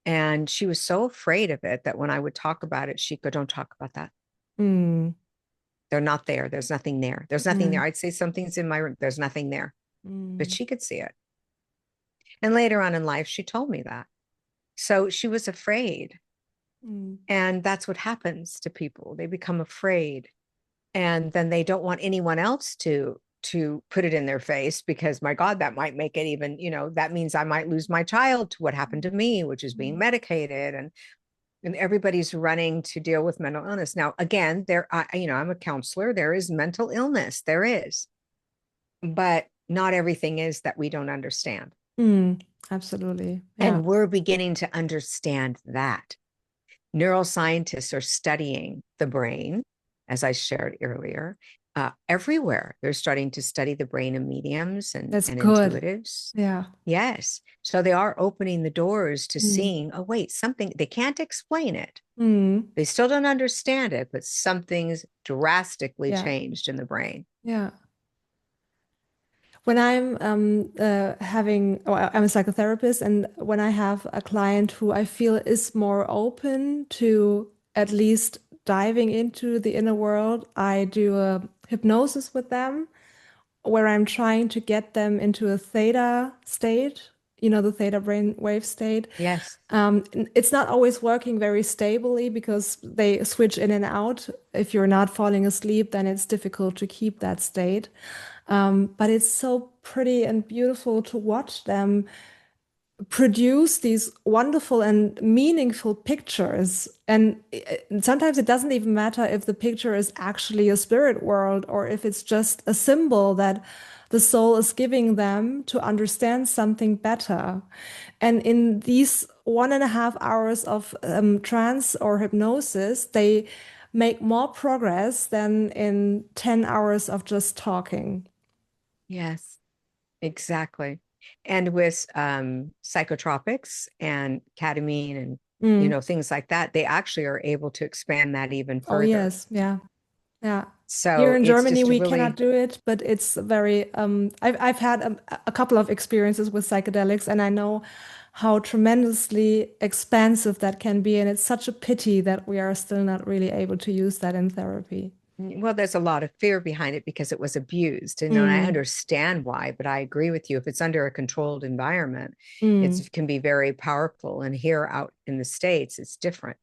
And she was so afraid of it that when I would talk about it, she'd go, don't talk about that. They're not there. There's nothing there. There's nothing there. I'd say something's in my room. There's nothing there. But she could see it. And later on in life, she told me that. So she was afraid. And that's what happens to people. They become afraid. And then they don't want anyone else to put it in their face because, my God, that might make it even, that means I might lose my child to what happened to me, which is being medicated. And everybody's running to deal with mental illness. Now, again, I'm a counselor. There is mental illness. There is. But not everything is that we don't understand. Mm, absolutely. Yeah. And we're beginning to understand that. Neuroscientists are studying the brain, as I shared earlier, everywhere. They're starting to study the brain of mediums That's and good. intuitives. Yeah. Yes. So they are opening the doors to Mm, seeing, oh, wait, something, they can't explain it. mm, They still don't understand it, but something's drastically yeah. changed in the brain. Yeah. When I'm I'm a psychotherapist, and when I have a client who I feel is more open to at least diving into the inner world, I do a hypnosis with them where I'm trying to get them into a theta state, the theta brain wave state. Yes. It's not always working very stably because they switch in and out. If you're not falling asleep, then it's difficult to keep that state. But it's so pretty and beautiful to watch them produce these wonderful and meaningful pictures. And sometimes it doesn't even matter if the picture is actually a spirit world or if it's just a symbol that the soul is giving them to understand something better. And in these 1.5 hours of trance or hypnosis, they make more progress than in 10 hours of just talking. Yes. Exactly. And with psychotropics and ketamine and Mm. things like that, they actually are able to expand that even Oh, further. yes. Yeah. Yeah. Here So in it's Germany, just we cannot really, do it, but it's very, I've had a couple of experiences with psychedelics, and I know how tremendously expansive that can be. And it's such a pity that we are still not really able to use that in therapy. well, there's a lot of fear behind it because it was abused. And I Mm, understand why, but I agree with you. If it's under a controlled environment, mm, it can be very powerful. And here out in the States, it's different.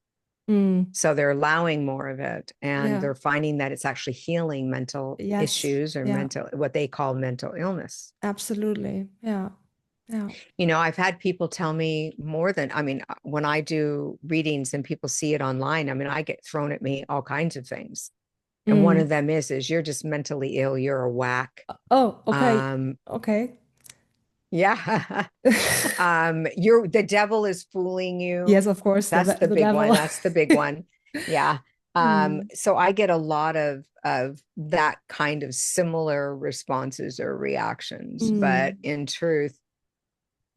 mm. So they're allowing more of it, and Yeah. they're finding that it's actually healing mental Yes. issues or Yeah. what they call mental illness. Absolutely. Yeah. Yeah. I've had people tell me more than, when I do readings and people see it online, I get thrown at me all kinds of things. And one Mm. of them is you're just mentally ill, you're a whack. Oh, okay. Um, Okay. yeah. You're the devil is fooling Yes, you. of course, That's the the big one. devil. That's the big one. Yeah. Mm, So I get a lot of that kind of similar responses or reactions, but mm, in truth,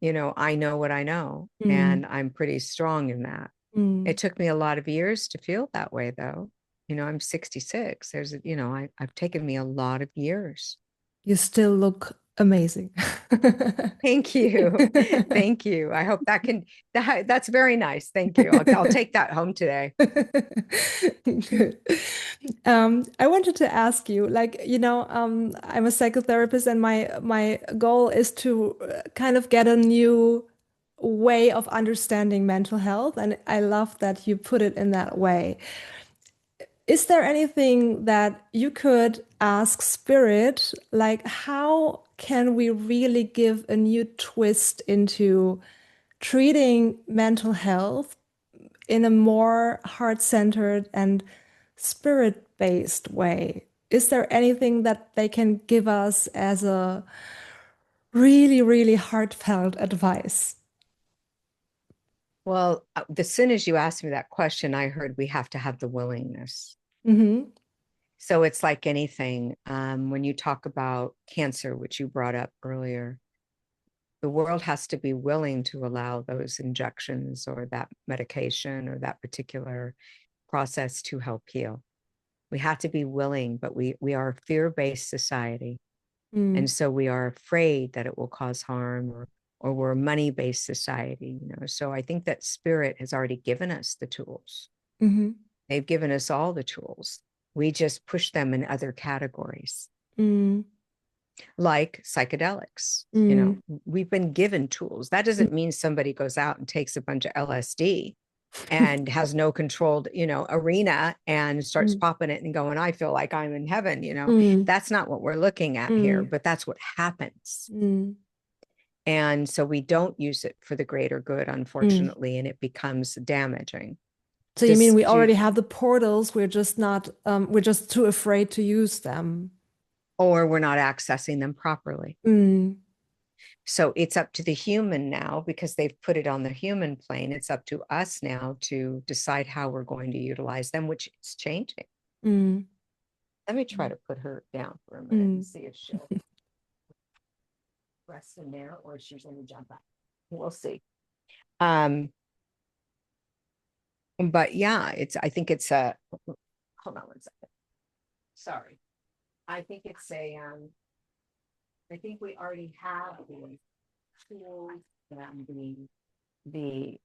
I know what I know, mm, and I'm pretty strong in that. mm. It took me a lot of years to feel that way, though. I'm 66. I've taken me a lot of years. You still look amazing. Thank you. Thank you. I hope that's very nice. Thank you. I'll take that home today. Good. I wanted to ask you, like, I'm a psychotherapist, and my goal is to kind of get a new way of understanding mental health, and I love that you put it in that way. Is there anything that you could ask Spirit, like how can we really give a new twist into treating mental health in a more heart-centered and spirit-based way? Is there anything that they can give us as a really, really heartfelt advice? Well, as soon as you asked me that question, I heard we have to have the willingness. Mm-hmm. So it's like anything. When you talk about cancer, which you brought up earlier, the world has to be willing to allow those injections or that medication or that particular process to help heal. We have to be willing, but we are a fear-based society. Mm, And so we are afraid that it will cause harm, or we're a money-based society. So I think that spirit has already given us the tools. mm-hmm. They've given us all the tools. We just push them in other categories, Mm, like psychedelics. mm, We've been given tools. That mm, doesn't mean somebody goes out and takes a bunch of LSD and has no controlled, arena and starts mm, popping it and going, I feel like I'm in heaven. mm, That's not what we're looking at here, mm, but that's what happens. mm, And so we don't use it for the greater good, mm. unfortunately, and it becomes damaging. So you mean Just we to, already have the portals, we're just not, we're just too afraid to use them. or we're not accessing them properly. Mm, So it's up to the human now, because they've put it on the human plane. It's up to us now to decide how we're going to utilize them, which is changing. Mm. Let me try to put her down for a minute and Mm. see if she'll rest in there or if she's going to jump up. We'll see. But yeah, I think it's a, hold on one second. Sorry. I think it's I think we already have the tools and the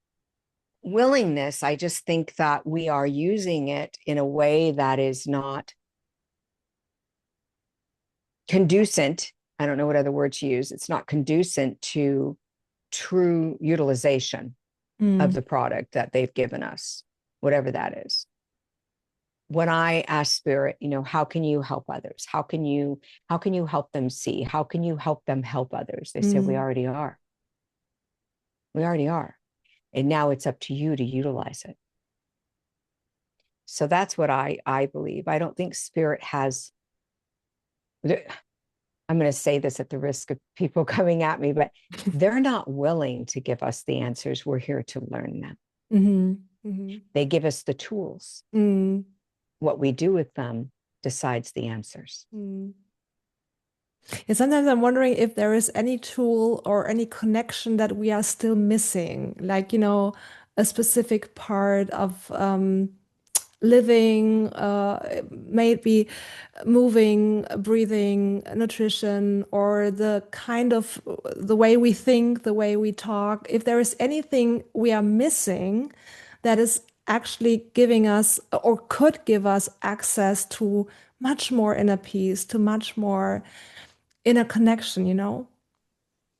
willingness. I just think that we are using it in a way that is not conducive. I don't know what other word to use. It's not conducive to true utilization of the product that they've given us, whatever that is. When I ask spirit, how can you help others? How can you help them see? How can you help them help others? They said, we already are. We already are. And now it's up to you to utilize it. So that's what I believe. I don't think spirit has, I'm going to say this at the risk of people coming at me, but they're not willing to give us the answers. We're here to learn them. Mm-hmm. Mm-hmm. They give us the tools. Mm. What we do with them decides the answers. Mm. And sometimes I'm wondering if there is any tool or any connection that we are still missing, like, a specific part of living, maybe moving, breathing, nutrition, or the way we think, the way we talk. If there is anything we are missing that is actually giving us or could give us access to much more inner peace, to much more inner connection.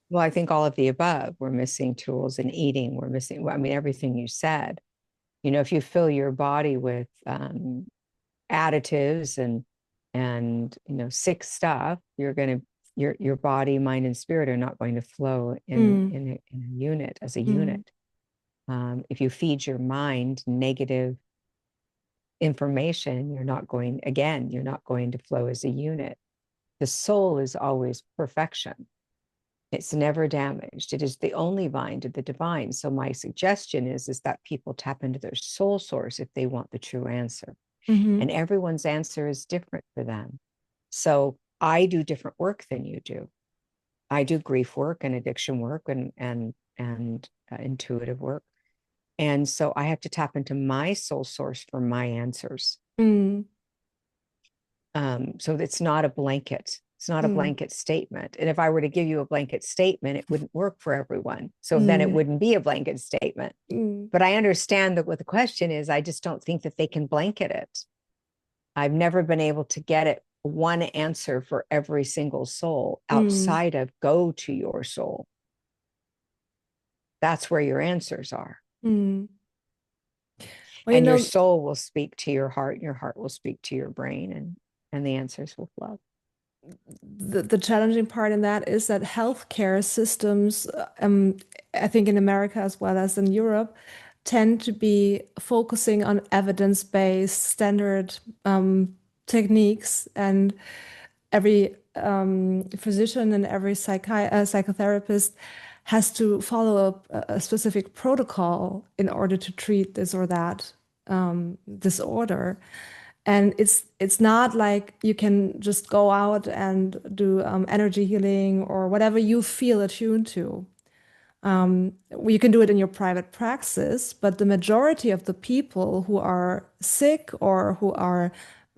Well, I think all of the above. We're missing tools in eating. We're missing, I mean, everything you said. If you fill your body with additives and sick stuff, your body, mind, and spirit are not going to flow in a unit, as a Mm. unit. If you feed your mind negative information, you're not going to flow as a unit. The soul is always perfection. It's never damaged. It is the only mind of the divine. So my suggestion is that people tap into their soul source if they want the true answer. Mm-hmm. And everyone's answer is different for them. So I do different work than you do. I do grief work and addiction work and intuitive work. And so I have to tap into my soul source for my answers. Mm. So it's not a blanket. It's not a Mm. blanket statement. And if I were to give you a blanket statement, it wouldn't work for everyone. So then it Mm. wouldn't be a blanket statement. Mm. But I understand that what the question is. I just don't think that they can blanket it. I've never been able to get it one answer for every single soul Mm. outside of go to your soul. That's where your answers are. Mm. Well, And your soul will speak to your heart, and your heart will speak to your brain, and the answers will flow. the challenging part in that is that healthcare systems, I think in America as well as in Europe, tend to be focusing on evidence-based standard techniques, and every physician and every psychotherapist has to follow a specific protocol in order to treat this or that disorder. And it's not like you can just go out and do energy healing or whatever you feel attuned to. You can do it in your private praxis, but the majority of the people who are sick or who are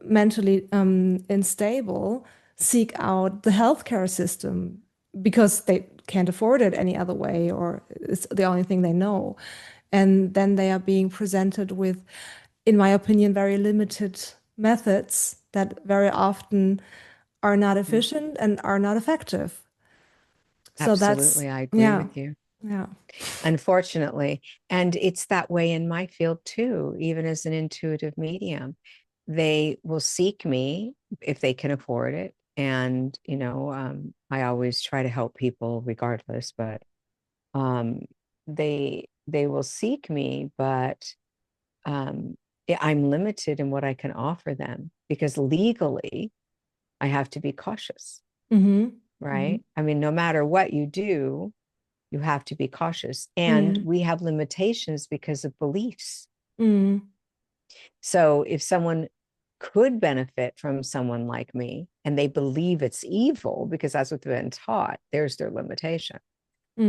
mentally unstable seek out the healthcare system because they can't afford it any other way, or it's the only thing they know. And then they are being presented with, in my opinion, very limited methods that very often are not efficient and are not effective. So that's, Absolutely. I agree yeah, with you. yeah. Unfortunately. And it's that way in my field too, even as an intuitive medium. They will seek me if they can afford it. And, I always try to help people regardless, but they will seek me, but I'm limited in what I can offer them because legally I have to be cautious. Mm-hmm. right? I mean, no matter what you do, you have to be cautious. And Mm, we have limitations because of beliefs. mm, So if someone could benefit from someone like me and they believe it's evil because that's what they've been taught, there's their limitation.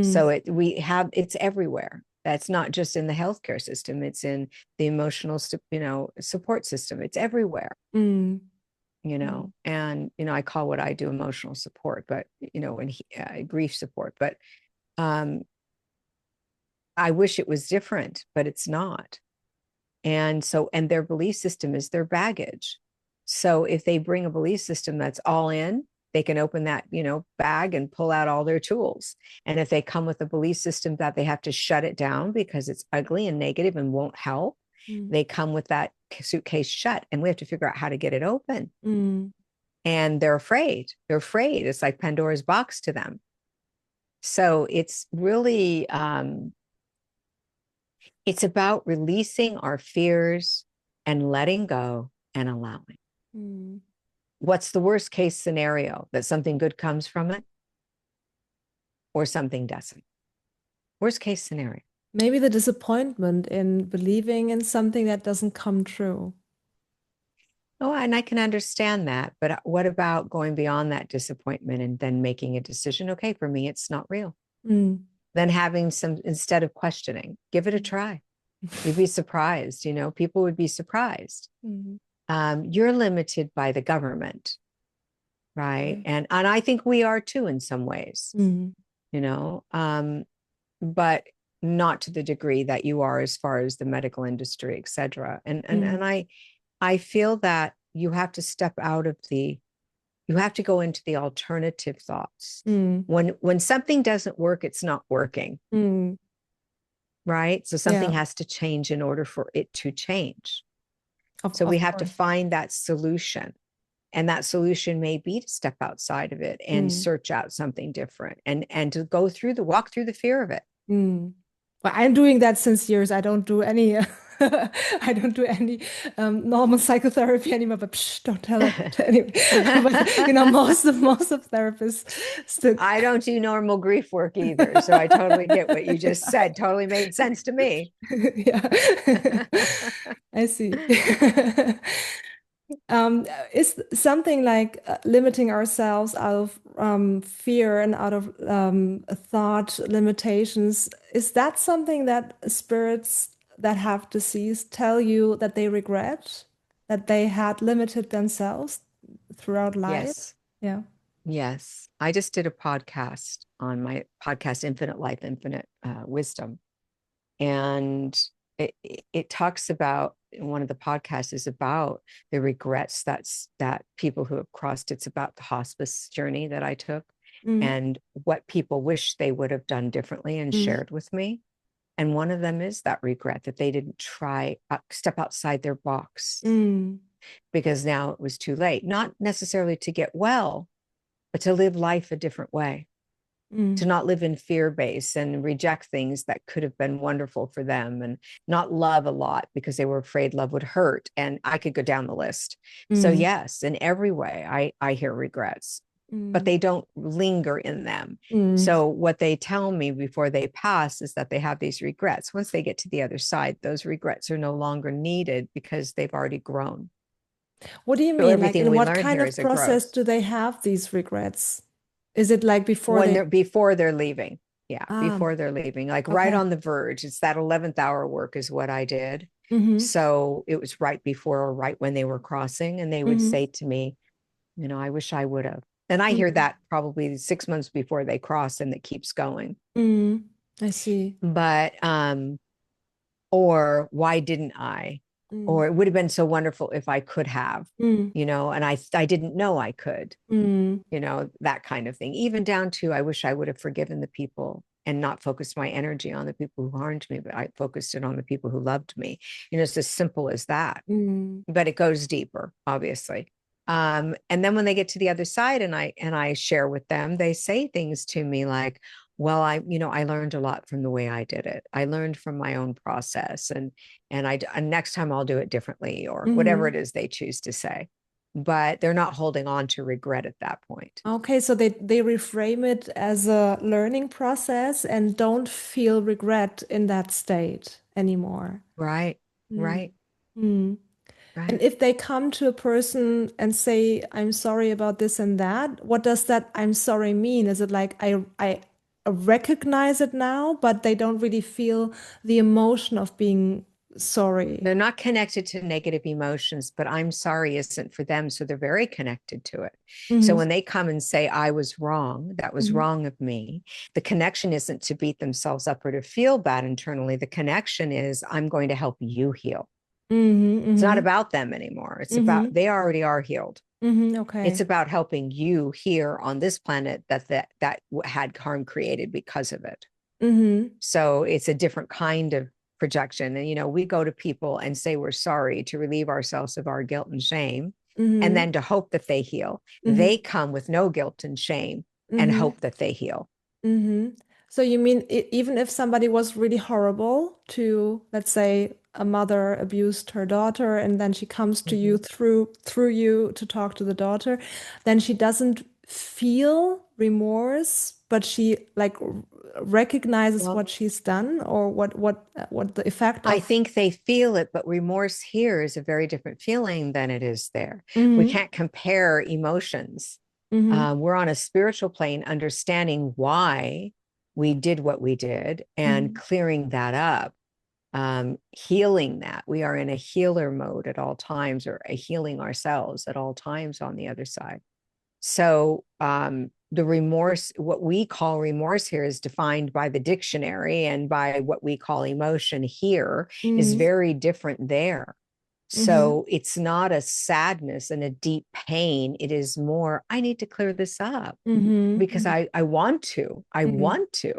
So mm, it's everywhere. That's not just in the healthcare system. It's in the emotional, support system. It's everywhere, mm, mm, and, I call what I do emotional support, but, when grief support, but, um, I wish it was different, but it's not. And their belief system is their baggage. So if they bring a belief system that's all in, they can open that, bag and pull out all their tools. And if they come with a belief system that they have to shut it down because it's ugly and negative and won't help, mm, they come with that suitcase shut, and we have to figure out how to get it open. mm, And they're afraid. They're afraid. It's like Pandora's box to them. So it's really, it's about releasing our fears and letting go and allowing. mm. What's the worst case scenario? That something good comes from it or something doesn't? Worst case scenario. Maybe the disappointment in believing in something that doesn't come true. Oh, and I can understand that. But what about going beyond that disappointment and then making a decision? Okay, for me, it's not real. Mm. Then having some, instead of questioning, give it a try. You'd be surprised, people would be surprised. Mm. You're limited by the government, right? Yeah. And I think we are too in some ways, Mm. you know, um, but not to the degree that you are as far as the medical industry, et cetera. And Mm. I feel that you have to step out of you have to go into the alternative thoughts. Mm. When something doesn't work, it's not working, Mm. right? So something Yeah, has to change in order for it to change. of So we of have to course. find that solution. And that solution may be to step outside of it and Mm. search out something different, and to walk through the fear of it. Mm. Well, I'm doing that since years. I don't do any I don't do any normal psychotherapy anymore, but don't tell it to anyone. But most of therapists still I don't do normal grief work either. So I totally get what you just said. Totally made sense to me. yeah. I see. Is something like limiting ourselves out of fear and out of thought limitations, is that something that spirits that have deceased tell you that they regret, that they had limited themselves throughout life? Yes. Yeah. Yes. I just did a podcast on my podcast, Infinite Life, Infinite Wisdom. And it talks about, one of the podcasts is about the regrets that people who have crossed. It's about the hospice journey that I took Mm, and what people wish they would have done differently and mm, shared with me. And one of them is that regret that they didn't try step outside their box mm, because now it was too late, not necessarily to get well, but to live life a different way, to mm, not live in fear base and reject things that could have been wonderful for them, and not love a lot because they were afraid love would hurt. And I could go down the list. So mm, yes, in every way, I hear regrets, but mm, they don't linger in them. mm. So what they tell me before they pass is that they have these regrets. Once they get to the other side, those regrets are no longer needed because they've already grown. What do you So mean? Like, everything in we what learn kind here of is a process growth. do they have these regrets? Is it like before When they? they're before they're leaving. Yeah, Ah, before they're leaving, like right okay. on the verge. It's that 11th hour work is what I did. Mm-hmm. So it was right before or right when they were crossing, and they would Mm-hmm. say to me, I wish I would have. And I hear that probably 6 months before they cross, and it keeps going. Mm-hmm. I see. But or why didn't I? Mm, Or it would have been so wonderful if I could have, mm, and I didn't know I could. mm, That kind of thing. Even down to, I wish I would have forgiven the people and not focused my energy on the people who harmed me, but I focused it on the people who loved me. It's as simple as that, mm, but it goes deeper, obviously. And then when they get to the other side, and I share with them, they say things to me like, well, I learned a lot from the way I did it. I learned from my own process, and next time I'll do it differently, or whatever mm, it is they choose to say. but they're not holding on to regret at that point. Okay, so they reframe it as a learning process and don't feel regret in that state anymore. Right, Mm. right, Mm. And right. if they come to a person and say, I'm sorry about this and that, what does that I'm sorry mean? Is it like I recognize it now, but they don't really feel the emotion of being sorry? They're not connected to negative emotions, but I'm sorry isn't for them. So they're very connected to it. So Hmm. when they come and say, I was wrong, that was Hmm. wrong of me, the connection isn't to beat themselves up or to feel bad internally. The connection is, I'm going to help you heal. Hmm. It's not Hmm. about them anymore. It's about, Hmm. they already are healed. Hmm. It's Okay. about helping you here on this planet that had harm created because of it. Hmm. So it's a different kind of projection. And, we go to people and say we're sorry to relieve ourselves of our guilt and shame, and Hmm. then to hope that they heal. Hmm. They come with no guilt and shame and Hmm. hope that they heal. Hmm. So you mean even if somebody was really horrible to, let's say, a mother abused her daughter, and then she comes to you Mhm. through you to talk to the daughter, then she doesn't feel remorse, but she like recognizes Well, what she's done or what the effect I of. think they feel it, but remorse here is a very different feeling than it is there. We Hmm. can't compare emotions. Hmm. We're on a spiritual plane, understanding why we did what we did and Hmm. clearing that up, healing that. We are in a healer mode at all times, or a healing ourselves at all times on the other side. So the remorse, what we call remorse here, is defined by the dictionary, and by what we call emotion here is Hmm. very different there. Hmm. So it's not a sadness and a deep pain. It is more, I need to clear this up because Hmm. I want to. I Hmm. want to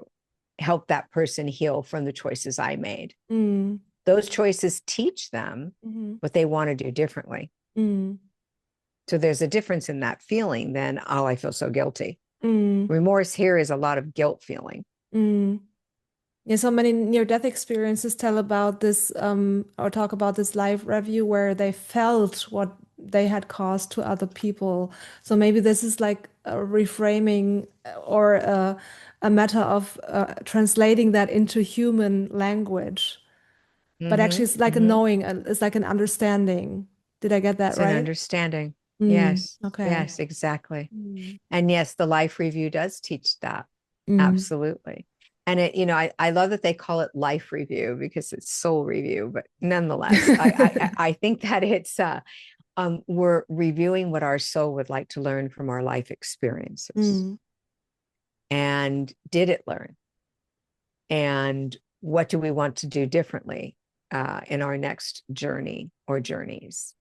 help that person heal from the choices I made. Hmm. Those choices teach them Hmm. what they want to do differently. Hmm. So there's a difference in that feeling than, oh, I feel so guilty. Hmm. Remorse here is a lot of guilt feeling. Hmm. Yeah, so many near-death experiences tell about this, or talk about this life review where they felt what they had caused to other people. So maybe this is like a reframing or a matter of translating that into human language. But actually, it's like a Mm-hmm. knowing, it's like an understanding. Did I get that It's an right? understanding. Mm, Yes. okay. Yes, exactly. Mm, And yes, the life review does teach that. mm, Absolutely. And I love that they call it life review because it's soul review, but nonetheless, I think that it's we're reviewing what our soul would like to learn from our life experiences. mm, And did it learn? And what do we want to do differently in our next journey or journeys?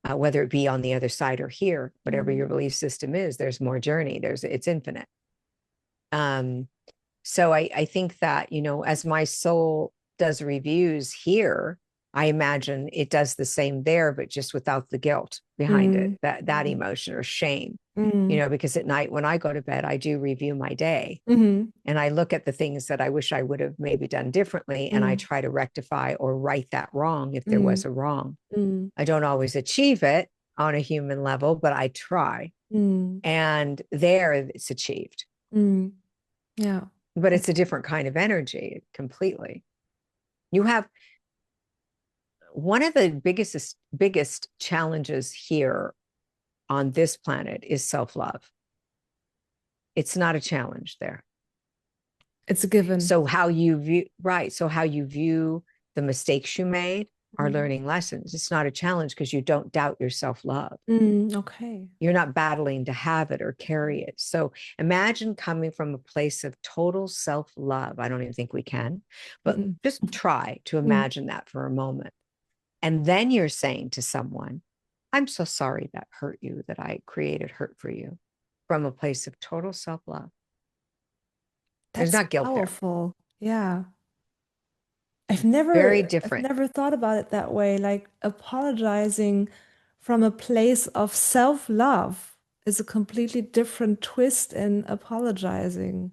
Whether it be on the other side or here, whatever mm, your belief system is, there's more journey. It's infinite. Um, so I think that, as my soul does reviews here, I imagine it does the same there, but just without the guilt behind it, mm, that mm, emotion or shame. mm, Because at night when I go to bed, I do review my day, mm, and I look at the things that I wish I would have maybe done differently, and I mm, try to rectify or right that wrong if there mm, was a wrong. mm, I don't always achieve it on a human level, but I try. mm, And there it's achieved. mm. Yeah. But That's it's a different kind of energy completely. You have one of the biggest challenges here on this planet is self-love. It's not a challenge there. it's a given. So how you view, right? So how you view the mistakes you made are Mm, learning lessons. It's not a challenge because you don't doubt your self-love. okay. You're not battling to have it or carry it. So imagine coming from a place of total self-love. I don't even think we can, but Mm, just try to mm, imagine that for a moment. And then you're saying to someone, I'm so sorry that hurt you, that I created hurt for you, from a place of total self-love. There's that's not guilt there. powerful. Yeah. Very I've different. never thought about it that way. Like apologizing from a place of self-love is a completely different twist in apologizing.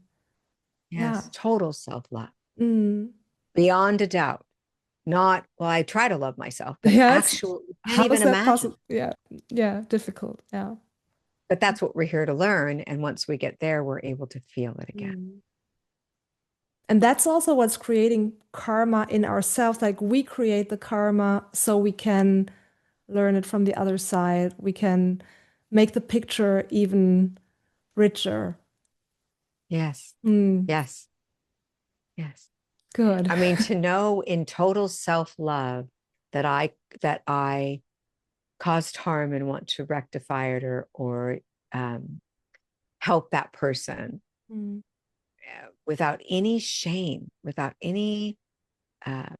Yeah. Yes, total self-love. Mm, Beyond a doubt. Not, well, I try to love myself, but Yes. actually can't How is even that imagine. possible? Yeah. Yeah. Difficult. Yeah. But that's what we're here to learn. And once we get there, we're able to feel it again. Mm. And that's also what's creating karma in ourselves. Like we create the karma so we can learn it from the other side. We can make the picture even richer. Yes. Mm, Yes. Yes. good. I mean, to know in total self-love that I caused harm and want to rectify it or um, help that person Mm, without any shame, without any uh,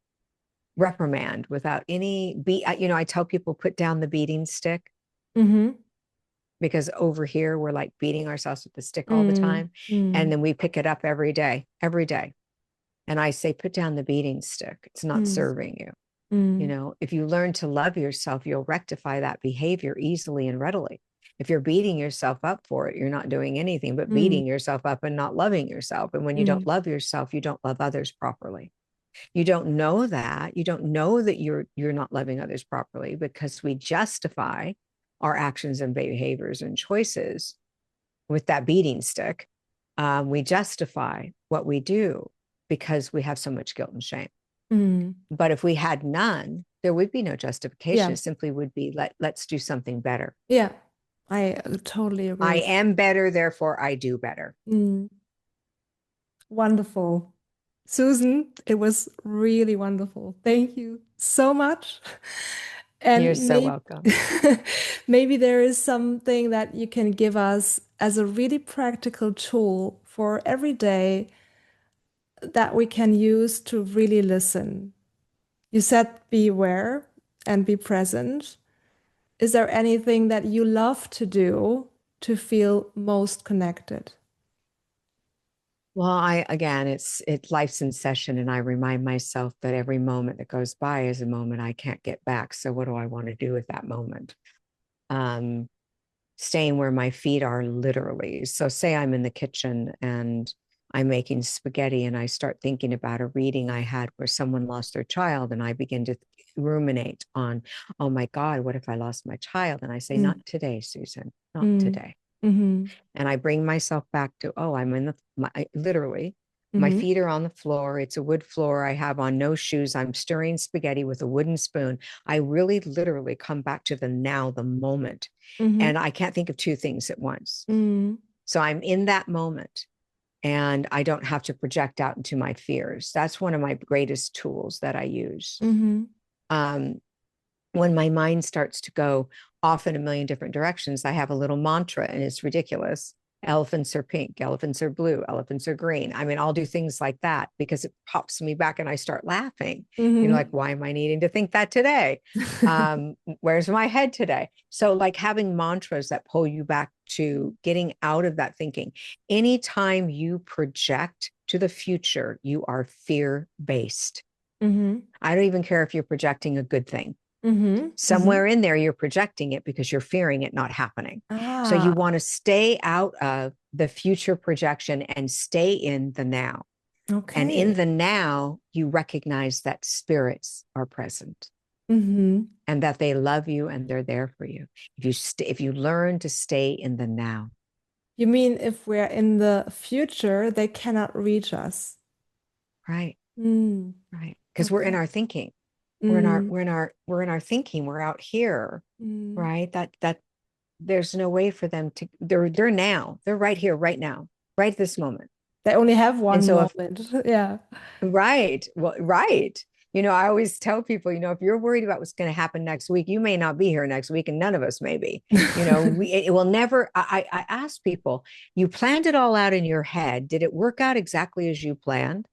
reprimand, without any I tell people put down the beating stick, mm-hmm. because over here we're like beating ourselves with the stick all the Mm, time, and mm, then we pick it up every day, and I say put down the beating stick. It's not mm, serving you. mm, If you learn to love yourself, you'll rectify that behavior easily and readily. If you're beating yourself up for it, you're not doing anything but mm, beating yourself up and not loving yourself. And when you don't mm, love yourself, you don't love others properly. You don't know that. You don't know that you're not loving others properly, because we justify our actions and behaviors and choices with that beating stick. We justify what we do because we have so much guilt and shame. mm. But if we had none, there would be no justification. Yeah. It simply would be let's do something better. Yeah. I totally I agree. am better, therefore I do better. Mm, wonderful. Susan, it was really wonderful. Thank you so much. You're And so maybe welcome. maybe there is something that you can give us as a really practical tool for every day that we can use to really listen. You said be aware and be present. Is there anything that you love to do to feel most connected? Well, I again, it's life's in session, and I remind myself that every moment that goes by is a moment I can't get back. So what do I want to do with that moment? Um, Staying where my feet are, literally. So say I'm in the kitchen and I'm making spaghetti, and I start thinking about a reading I had where someone lost their child, and I begin to ruminate on, oh my God, what if I lost my child? And I say, not Mm, today, Susan, not mm, today. mm-hmm, And I bring myself back to, oh, I'm in literally, my mm-hmm, feet are on the floor. It's a wood floor. I have on no shoes. I'm stirring spaghetti with a wooden spoon. I really literally come back to the now, the moment. mm-hmm, And I can't think of two things at once. mm, So I'm in that moment, and I don't have to project out into my fears. That's one of my greatest tools that I use. mm-hmm, Um, when my mind starts to go off in a million different directions, I have a little mantra, and it's ridiculous. Elephants are pink, elephants are blue, elephants are green. I mean, I'll do things like that because it pops me back and I start laughing. Like, mm-hmm. why am I needing to think that today? Where's my head today? So, like having mantras that pull you back to getting out of that thinking. Anytime you project to the future, you are fear based. Mm-hmm. I don't even care if you're projecting a good thing. Mm-hmm. Mm-hmm. Somewhere in there, you're projecting it because you're fearing it not happening. So you Ah, want to stay out of the future projection and stay in the now. And in okay. the now, you recognize that spirits are present Mm-hmm. and that they love you and they're there for you. If you learn to stay in the now, You mean if we're in the future, they cannot reach us? right, Mm, right, because we're in okay. our thinking. Mm, We're in our thinking. We're out here, mm. right? That there's no way for them to. They're now. They're right here, right now, right this moment. They only have And one so if moment. Yeah. right, well, right. I always tell people, if you're worried about what's going to happen next week, you may not be here next week, and none of us may be. It will never. I ask people, you planned it all out in your head. Did it work out exactly as you planned?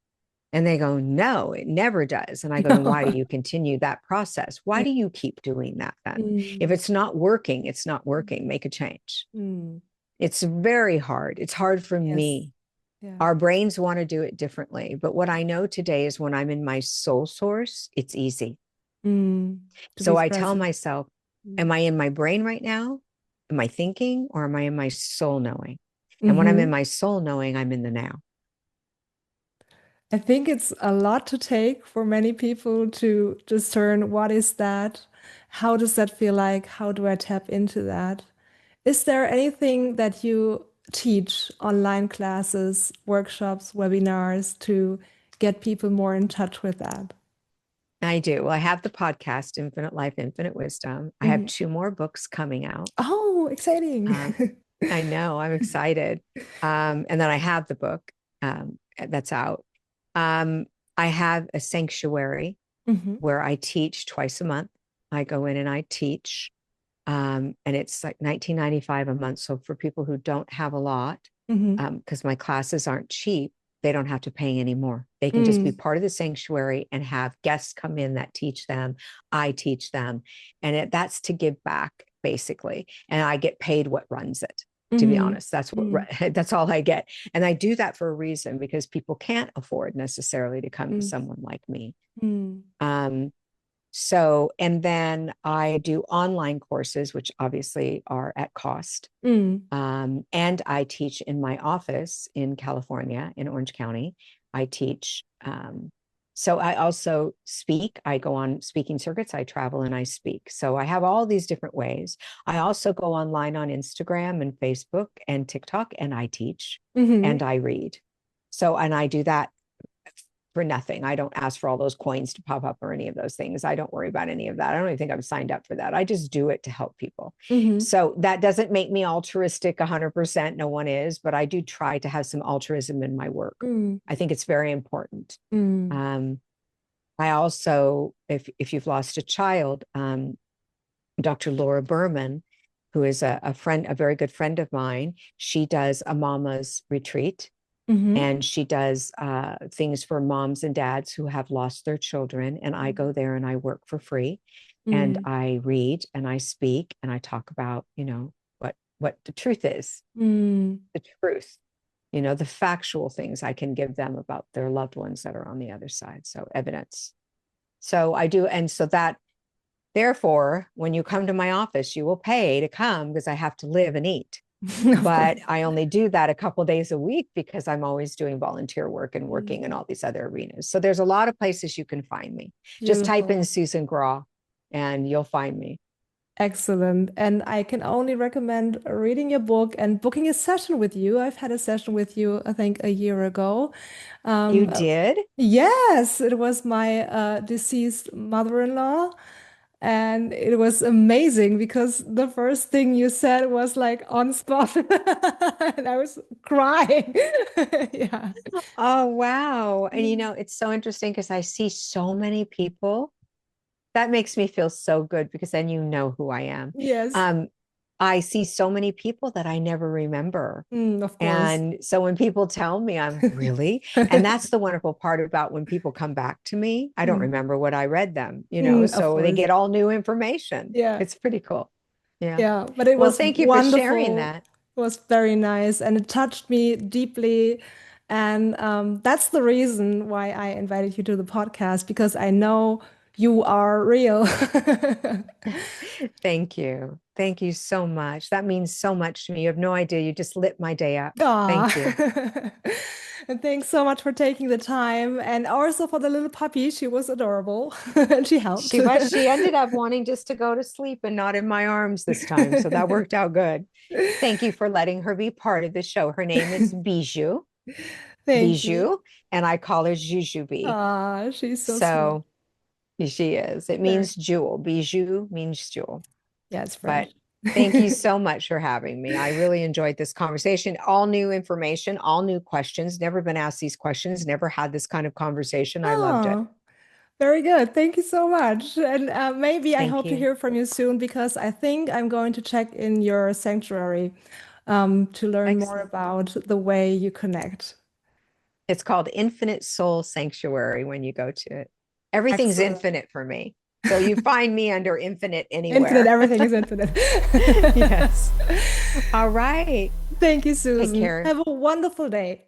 And they go, no, it never does. And I go, then why do No. you continue that process? Why do you keep doing that then? If Mm, it's not working, it's not working. Make a change. mm. It's very hard. It's hard for Yes. me. Yeah. Our brains want to do it differently. But what I know today is when I'm in my soul source, it's easy. Mm. To be So I tell present. myself, am Mm. I in my brain right now? Am I thinking, or am I in my soul knowing? And when I'm in Mm-hmm. my soul knowing, I'm in the now. I think it's a lot to take for many people to discern what is that? How does that feel like? How do I tap into that? Is there anything that you teach, online classes, workshops, webinars to get people more in touch with that? I do. Well, I have the podcast, Infinite Life, Infinite Wisdom. I have Mhm. two more books coming out. Oh, exciting. Um, I know, I'm excited. And then I have the book that's out. Um, I have a sanctuary Hmm. where I teach twice a month. I go in and I teach, and it's like 19.95 a month. So for people who don't have a lot, Hmm. because my classes aren't cheap, they don't have to pay anymore. They can just be Mm. part of the sanctuary and have guests come in that teach them. I teach them, and that's to give back basically. And I get paid what runs it. To be Hmm. honest, that's what Mm. that's all I get, and I do that for a reason because people can't afford necessarily to come to Mm. someone like me. Mm. Um, so, and then I do online courses, which obviously are at cost. Mm. And I teach in my office in California, in Orange County. I teach. So I also speak. I go on speaking circuits. I travel and I speak. So I have all these different ways. I also go online on Instagram and Facebook and TikTok, and I teach and Hmm. I read. So, and I do that for nothing. I don't ask for all those coins to pop up or any of those things. I don't worry about any of that. I don't even think I'm signed up for that. I just do it to help people. Hmm. So that doesn't make me altruistic 100%. No one is, but I do try to have some altruism in my work. Mm. I think it's very important. Mm. Um, I also, if you've lost a child, Dr. Laura Berman, who is a friend, a very good friend of mine, she does a mama's retreat, Hmm. and she does things for moms and dads who have lost their children. And I go there and I work for free, and Mm. I read and I speak and I talk about, what the truth is, Mm. the truth, the factual things I can give them about their loved ones that are on the other side. So evidence. So I do. And so that, therefore, when you come to my office, you will pay to come because I have to live and eat. Of course. But I only do that a couple days a week because I'm always doing volunteer work and working in Mm. all these other arenas. So there's a lot of places you can find me. Just type in Beautiful. Susan Grau and you'll find me. Excellent. And I can only recommend reading your book and booking a session with you. I've had a session with you, I think, a year ago. You Um, uh, did? yes, it was my deceased mother-in-law. And it was amazing because the first thing you said was like on spot. And I was crying. Yeah. Oh, wow. And Mm. it's so interesting because I see so many people. That makes me feel so good because then you know who I am. Yes. Um, I see so many people that I never remember. Mm, of course. And so when people tell me, I'm really, and that's the wonderful part about when people come back to me, I don't Mm, remember what I read them, of so they course. get all new information. Yeah. It's pretty cool. Yeah. Yeah, but it Well, was thank you for sharing wonderful. that. It was very nice and it touched me deeply. And that's the reason why I invited you to the podcast because I know you are real. Thank you. Thank you so much. That means so much to me. You have no idea. You just lit my day up. Thank you. Aw. And thanks so much for taking the time and also for the little puppy. She was adorable and she helped. She ended up wanting just to go to sleep and not in my arms this time. So that worked out good. Thank you for letting her be part of the show. Her name is Bijou, Thank you. Bijou, and I call her Jujubee. Ah, she's so sweet. So she is. It Very. means jewel. Bijou means jewel. Yeah, it's But French. thank you so much for having me. I really enjoyed this conversation. All new information, all new questions. Never been asked these questions, never had this kind of conversation. I loved it. Oh, very good. Thank you so much. And maybe I Thank hope to you. hear from you soon because I think I'm going to check in your sanctuary to learn more Excellent. about the way you connect. It's called Infinite Soul Sanctuary when you go to it. Everything's Excellent. infinite for me. So you find me under infinite Infinite, anywhere. everything is infinite. Yes. All right. Thank you, Take Susan. care. Have a wonderful day.